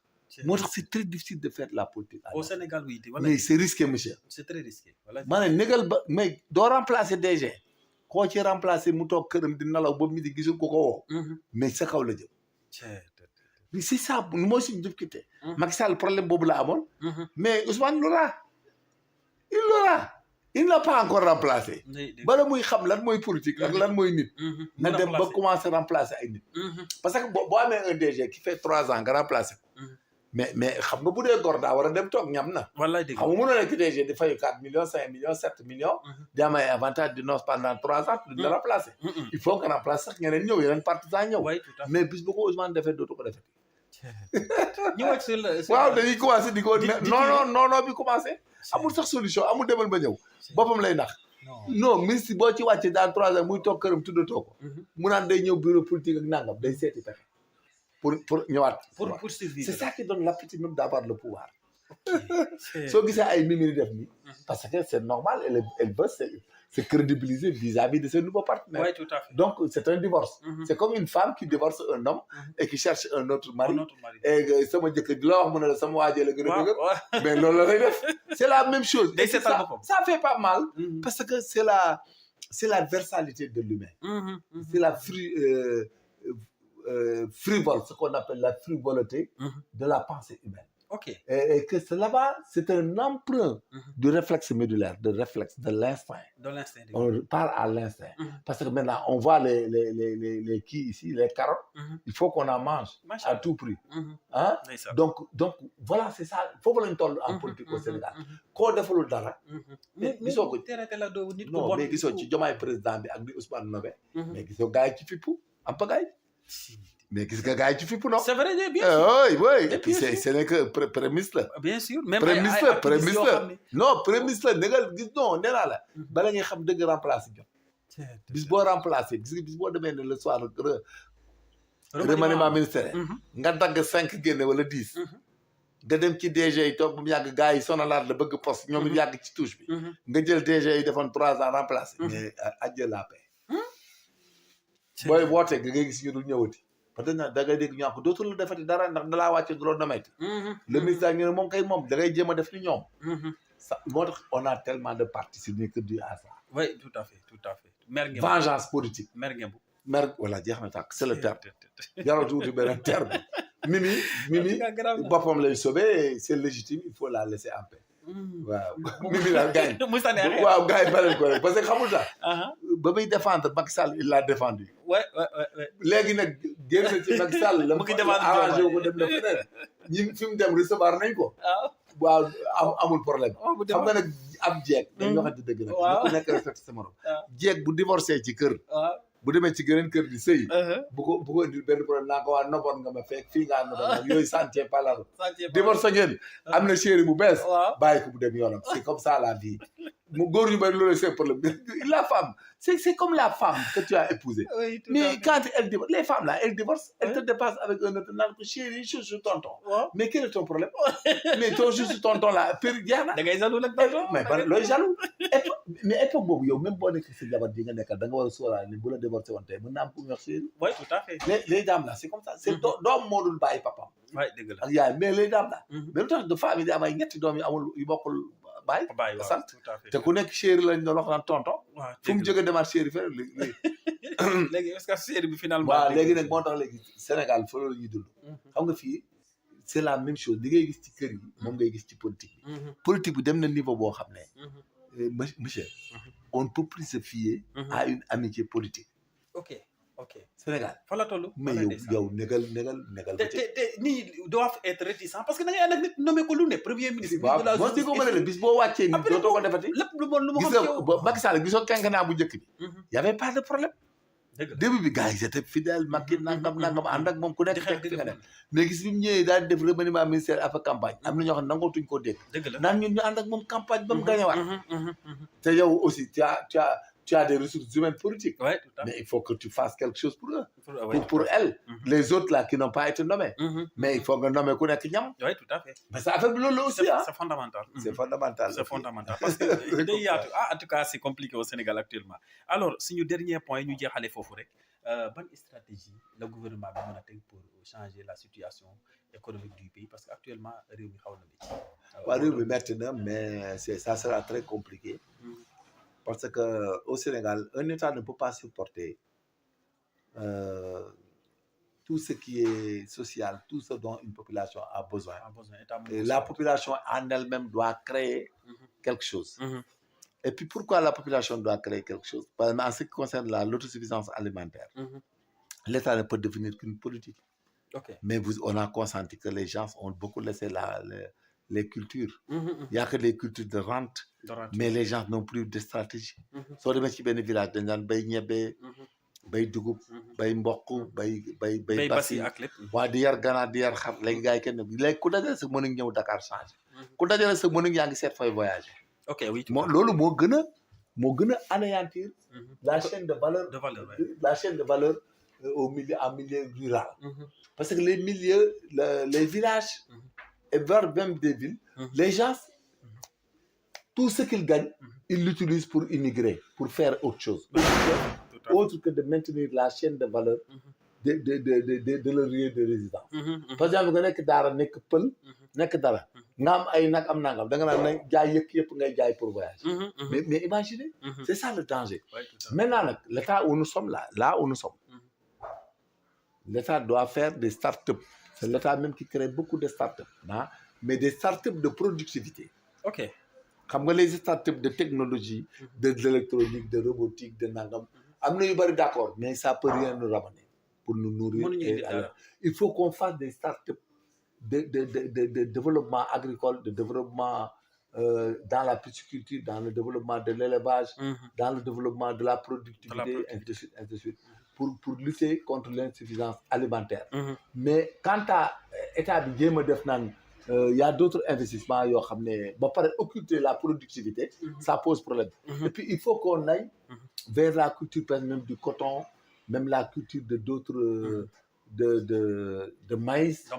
moo tax c'est très difficile de faire la politique. au Sénégal oui. mais c'est risqué monsieur. c'est très risqué. ma ne négal ba mais doo remplacer DG. koo ci remplacer mu toog këram di nalaw ba midi gisul ko woo. mais sa kaw la jëm. mais c'est ça mooy suñu difficulté. Macky Sall problème boobu la amoon. mais Ousmane l'aura. il n'a pas encore remplacé. bala muy xam lan mooy politique ak lan mooy nit. na dem ba commencer remplacer ay nit. parce que boo amee un DG qui fait 3 ans nga remplacer ko. mais xam nga bu dee góor daa war a dem toog ñam na. wallaay dëgg xam nga mënoo nekk DG di fay 4 millions 5 millions 7 millions. di am ay avantages di noos pendant 3 ans. du la remplacer. il faut nga remplacer sax ñeneen ñëw yeneen partisans ñëw. mais bis bu ko Ousmane defee dootu ko defee. ñëwaat sur waaw dañuy commencé di ko non bi commencé. amul sax solution amul demal ba ñëw. boppam lay nax. non ministre boo ci wàccee dans 3 ans muy toog këram tuddatoo ko. mu naan day ñëw bureau politique ak nangam day seeti pexe. pour ñëwaat. pour poursuivre. c'est ça qui donne l'appétit même d'avoir le pouvoir. soo gisee ay mimiri def nii. parce que c'est normal elle veut se crédibiliser vis-à-vis de ses nouveaux partenaires. Oui, tout à fait. Donc, c'est un divorce. C'est comme une femme qui divorce un homme et qui cherche un autre mari. Et sama jëkkër di la wax mu ne la sama waajee la gën a dëgër. Mais loolu la lay def. C'est la même chose. Et ça fait pas mal. Parce que c'est la versalité de l'humain. C'est la frivole, ce qu'on appelle la frivolité de la pensée humaine. Okay. Et que là-bas, c'est un emprunt du réflexe médulaire, de l'instinct. De l'instinct. On parle à l'instinct. Parce que maintenant, on voit les carottes, il faut qu'on en mange à tout prix. Hein? Donc, voilà, c'est ça. Il faut que l'on tolle en politique au Sénégal. Quand on fait le dara, mais qui sont Diomaye président avec Ousmane Nobe, mais qui sont gars qui font un peu gars. Mais qu'est-ce que gars tu fais pour non? C'est vrai, bien sûr. Oui. Et puis ce n'est que prémisse là. Bien sûr. Même prémisse là. Non, prémisse là. Non, n'est là là. Bala ngay xam deug remplacer jot. Bis bo remplacer, bis bo démé le soir remaniement ministériel. Nga dag 5 génné wala 10. Nga dem ci DG yi tok bu yag gaay yi sonalaat la bëgg poste ñom yag ci touche bi. Nga jël DG yi defoon 3 ans remplacer. Mais adieu la paix. Boy woté nga gis ñu dul ñëwati. parce que da ngay dégg ñu ko dootul la defati dara ndax dalaa wàcce du la nometi le ministre ñu ne moom kay moom da ngay jéem a def ni ñoom ça moo tax on a tellement de partis sur que du hasard. Oui, tout à fait. Mer ngeen vengeance politique. mer ngeen mer voilà jeex na tàkk c'est le terme jaratu wuti beneen terme Mimi boppam lay sauver c'est légitime il faut la laisser en paix. waaw Mimi daal gaañ waaw gars yi balal ko rek parce que xamul sax ba muy défendre Macky Sall il l'a défendu. Ouais. léegi nag génn na ci Macky Sall la mu arrangé ko dem na feneen ñi fi mu dem recevoir nañ ko. waaw amul problème. xam nga nag ab jeeg dañ waxante dëgg nag ku nekk respecté sa morom jeeg bu divorcé ci kër bu demee ci geneen kër di sëy bu ko indil benn problème naa ko waa noboon nga ma fekk fii ngaa noboon yooyu santé palaro divorcé ngeen am na chéri bu bees bàyyi ko bu dem yoonam c'est comme ça la vie mu góor ñu bari loolu c'est problème la femme c'est comme la femme que tu as épousée mais quand elle divorce les femmes là elles divorcent elles te dépassent avec un autre naan ko chéri je suis tonton mais quel est ton problème mais ton je suis tonton là péri jeex na da ngay jaloux nag tonton mais ban looy jaloux mais époque boobu yow même boo nekk si jabar ji nga nekkal da nga war a sóoraale ni bu la divorcé woon tey mën naa am ku ñor chéri oui tout à fait les dames là c'est comme ça c'est doom moo dul bàyyi papam dëgg la ak yaay mais les dames là mais lu tax de famille yi di am ay ñetti doom yi amul yu bokkul bàyyi sant te ku nekk chéri lañ doon wax naan tonton fu mu jógee demaat chéri feneen léegi est-ce que chéri bi finalement waaw léegi nag moo tax léegi Sénégal fa loolu ñuy dund xam nga fii c'est la même chose li ngay gis ci kër yi moom ngay gis ci politique bi politique bi dem na niveau boo xam ne monsieur on ne peut plus se fier à une amitié politique ok Sénégal fa la toll mais yow négal te nii doivent être réticents parce que da ngay ànd ak nit nommé ko lu ne premier ministre de la justice ko mën a bis boo wàccee ni dootoo ko defati lépp lu bon lu ma xam yow Macky Sall gisoo quinquennat bu njëkk bi y avait pas de problème début bi gars yi étaient fidèles Macky nangam ànd ak moom ku nekk fekk fi nga dem mais gis bi mu ñëwee daal def remaniement ministère affaire campagne am na ñoo xam ne nangootuñ koo dégg naan ñun ñu ànd ak moom campagne ba mu gañewaat te yow aussi tu as des ressources humaines politiques. Ouais, tout à fait. Mais il faut que tu fasses quelque chose pour eux. Pour elles. Les autres là qui n'ont pas été nommés. Mais il faut que nommer qu'on ait qu'un. Oui, tout à fait. Mais ça fait bleu aussi. C'est fondamental. C'est fondamental. C'est fondamental. Parce que, en tout cas, c'est compliqué au Sénégal actuellement. Alors, si nous dernier point, nous disons qu'il bonne stratégie, le gouvernement a pour changer la situation économique du pays. Parce qu'actuellement, Réumi maintenant, mais ça sera très compliqué. Parce qu'au Sénégal, un État ne peut pas supporter tout ce qui est social, tout ce dont une population a besoin. Et la population en elle-même doit créer quelque chose. Et puis, pourquoi la population doit créer quelque chose? Par exemple, en ce qui concerne l'autosuffisance alimentaire, l'État ne peut devenir qu'une politique. Mais on a consenti que les gens ont beaucoup laissé les cultures. Il n'y a que les cultures de rente, mais les gens n'ont plus de stratégie. Soo demee ci benn village dañ daan bay ñebe, bay dugub, bay mboq, bay basi ak lépp. waa di yar ganaar di yar xar léegi gars yi kenn léegi ku dajale sa mënuñ ñëw Dakar changé. Ku dajale sa mënuñ yaa ngi seet fay voyager. Oui. Loolu moo gën a anéantir la chaîne de valeur, la chaîne de valeur en milieu rural. Parce que les milieux, les villages, et voire même des villes, les gens, tout ce qu'ils gagnent, ils l'utilisent pour immigrer, pour faire autre chose. Autre que de maintenir la chaîne de valeur de leur lieu de résidence. Par exemple, nga nekk daara nekk pël, nekk dara, nga am ay nag am nangam, da nga naan ne jaay yëpp ngay jaay pour voyage. Mais imaginez, c'est ça le danger. Maintenant nag, l'état où nous sommes là où nous sommes, l'État doit faire des startups. C'est l'État même qui crée beaucoup de startups, mais des startups de productivité. Comme les startups de technologie, de l'électronique, de robotique, de nangam, d'accord, mais ça peut rien nous ramener pour nous nourrir. Il faut qu'on fasse des startups de développement agricole, de développement dans la pisciculture, dans le développement de l'élevage, dans le développement de la productivité, ainsi de suite. Pour lutter contre l'insuffisance alimentaire. Mais quant à l'État bi jéem a def naan y a d'autres investissements yoo xam ne ba pare occulter la productivité, ça pose problème. Et puis il faut qu'on aille vers la culture même du coton, même la culture de d'autres de maïs,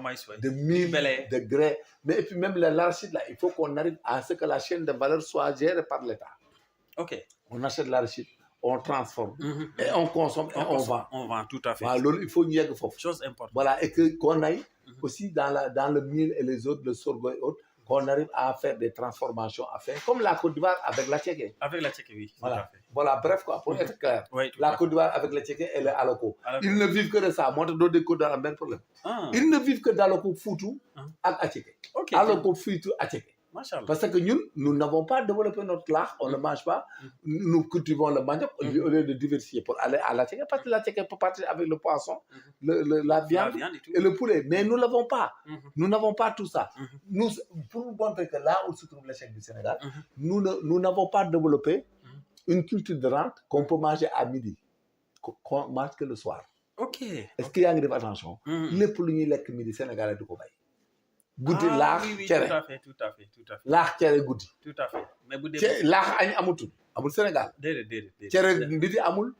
de mil, de grès, mais et puis même l'arachide là, il faut qu'on arrive à ce que la chaîne de valeur soit gérée par l'État. On achète l'arachide, on transforme, et on consomme, et on vend. On vend, tout à fait. Voilà, il faut y aller. Chose importante. Voilà, et qu'on aille aussi dans le mil et les autres, le sorgho et autres, qu'on arrive à faire des transformations, à faire, comme la Côte d'Ivoire avec la Tchéké. Avec la Tchéké, oui. Voilà. Voilà, bref, quoi, pour être clair. La Côte d'Ivoire avec la Tchéké et le Aloko. Ils ne vivent que de ça. Moi, je donne des Côtes d'Ivoire, même problème. Ils ne vivent que d'Aloko Foutou avec Atchéké. Aloko Foutou Atchéké. Parce que nous n'avons pas développé notre lard, on ne mange pas. Nous cultivons le manioc au lieu de diversifier pour aller à la Tchéké, parce que la Tchéké peut partir avec le poisson, la viande et le poulet. Mais nous ne l'avons pas. Nous n'avons pas tout ça. Nous, pour vous montrer que là où se trouve l'échec du Sénégal, nous n'avons pas développé une culture de rente qu'on peut manger à midi, qu'on mange que le soir. Est-ce qu'il y a une attention? Les poules qui midi sénégalais du Kobaï. Guddi laax cere tout à fait laax cere guddi tout à fait mais bu dee laax añ amul Sénégal déedéet cere midi amul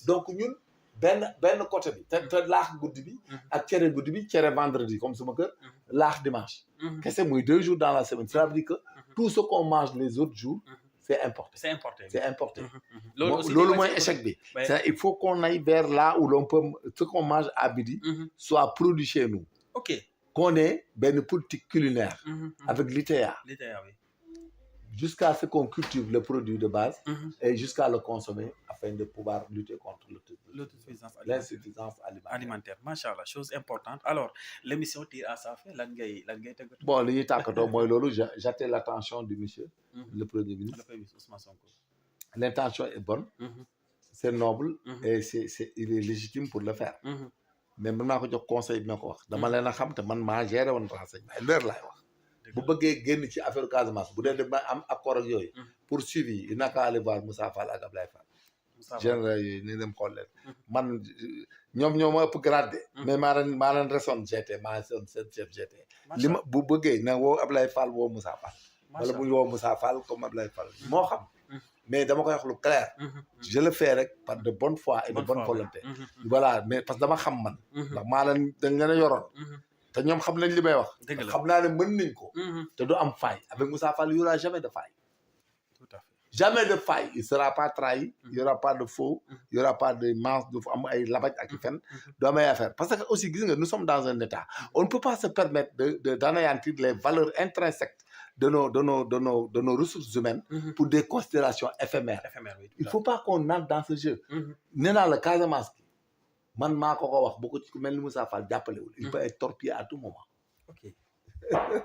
donc ñun benn côté bi te laax guddi bi ak cere guddi bi cere vendredi comme sama kër laax dimanche kese muy 2 jours dans la semaine. Ça veut dire que tout ce qu'on mange les autres jours c'est importé. Loolu mooy échec bi. Il faut qu'on aille vers là où l'on peut ce qu'on mange à midi soit produit chez nous. Qu'on ait une politique culinaire avec l'ITA, jusqu'à ce qu'on cultive le produit de base et jusqu'à le consommer afin de pouvoir lutter contre l'insuffisance alimentaire. Machallah, chose importante. Alors, l'émission tire à sa fin. Bon, li ñuy tàkkatoo mooy loolu, j'attire l'attention du monsieur, le Premier ministre. L'intention est bonne, c'est noble et il est légitime pour le faire. Mais man maa ko jox conseil bi ma ko wax dama leen a xam te man maa géré woon renseignement leer laay wax bu bëggee génn ci affaire Casamance bu dee dama am accord ak yooyu pour suivi il n'a qu'à aller voir Moussa Fall ak Ablaye Fall général yooyu ni dem xool leen man ñoom ñoo ma ëpp grade mais maa leen resoon GT maa son seen chef GT li ma bu bëggee na woo Ablaye Fall woo Moussa Fall wala bu ñu woo Moussa Fall comme Ablaye Fall moo xam mais dama koy wax lu clair. Je le fais rek par de bonne foi et de bonne volonté. Voilà, mais parce que dama xam man. ndax maa leen dañ leen a yoroon. te ñoom xam nañ li may wax. xam naa ne mën nañ ko. te du am faille avec Moussa Fall il y aura jamais de faille. Tout à fait. Jamais de faille, il sera pas trahi, il y aura pas de faux, il y aura pas de mens, de am ay labaj ak fen, do am ay affaire. Parce que aussi gis nga nous sommes dans un état. On ne peut pas se permettre d'anéantir les valeurs intrinsèques de nos ressources humaines pour des considérations éphémères. Oui, il ne faut pas qu'on entre dans ce jeu. Nee naa la Casamance man maa ko wax bu ko ci mel ni Moussa Fall jàppalewul il peut être torpillé à tout moment.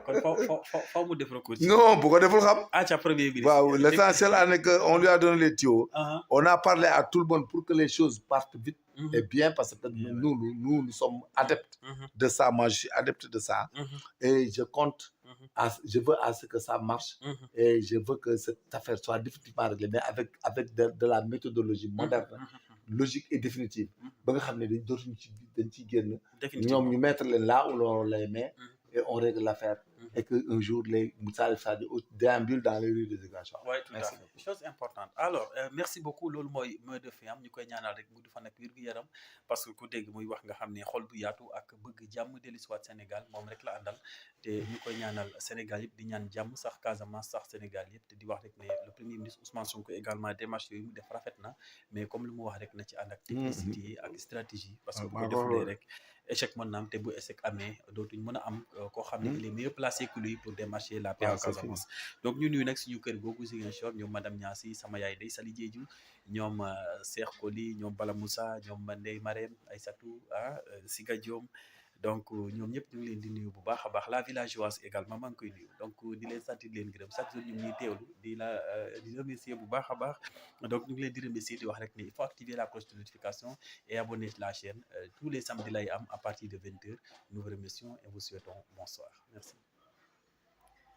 kon foo mu def recours. Non, bu ko deful xam. Premier ministre. Waaw, l'essentiel est que on lui a donné les tuyaux. On a parlé à tout le monde pour que les choses partent vite et bien, parce que nous sommes adeptes de ça. Moi, je suis adepte de ça. Et je compte, je veux à ce que ça marche. Et je veux que cette affaire soit définitivement réglée, mais avec de la méthodologie moderne, logique et définitive. Ba nga xam ne dañ ciy génn. ñoom ñu mettre leen là où l'on les met. Et on règle l'affaire. Et qu'un jour, les Salif Sadio déambulent dans les rues de Ziguinchor. Oui, tout à fait. Chose importante. Alors, merci beaucoup. Loolu mooy mot de fin am ñu koy ñaanal rek mu fan ak wér gu yaram parce que ku dégg muy wax nga xam ne xol bu yaatu ak bëgg jàmm dellusiwaat Sénégal moom rek la àndal te ñu koy ñaanal Sénégal yëpp di ñaan jàmm sax Casamance sax Sénégal yëpp te di wax rek ne le premier ministre Ousmane Sonko également démarche yooyu mu def rafet na mais comme lu mu wax rek na ci ànd ak technicité ak stratégie parce que bu ko defulee rek échec mën na am te bu échec amee dootuñ mën a am koo xam ne il est mieux placé que lui pour démarcher la paix en Casamance. Donc ñu nuyu nag suñu kër googu Ziguinchor ñoom madame Niassi sama yaay day Sali Diédhiou ñoom Cheikh Koli ñoom Bala Moussa ñoom Ndeye Marème Aïssatou Siga Diom donc ñoom ñëpp ñu ngi leen di nuyu bu baax a baax la villageoise également maa ngi koy nuyu donc di leen sant di leen gërëm chaque jour ñu ñuy teewlu di remercier bu baax a baax donc ñu ngi leen di remercier di wax rek ne il faut activer la cloche de notification et abonner la chaîne tous les samedis lay am à partir de 20h nous vous remercions et vous souhaitons bonsoir merci.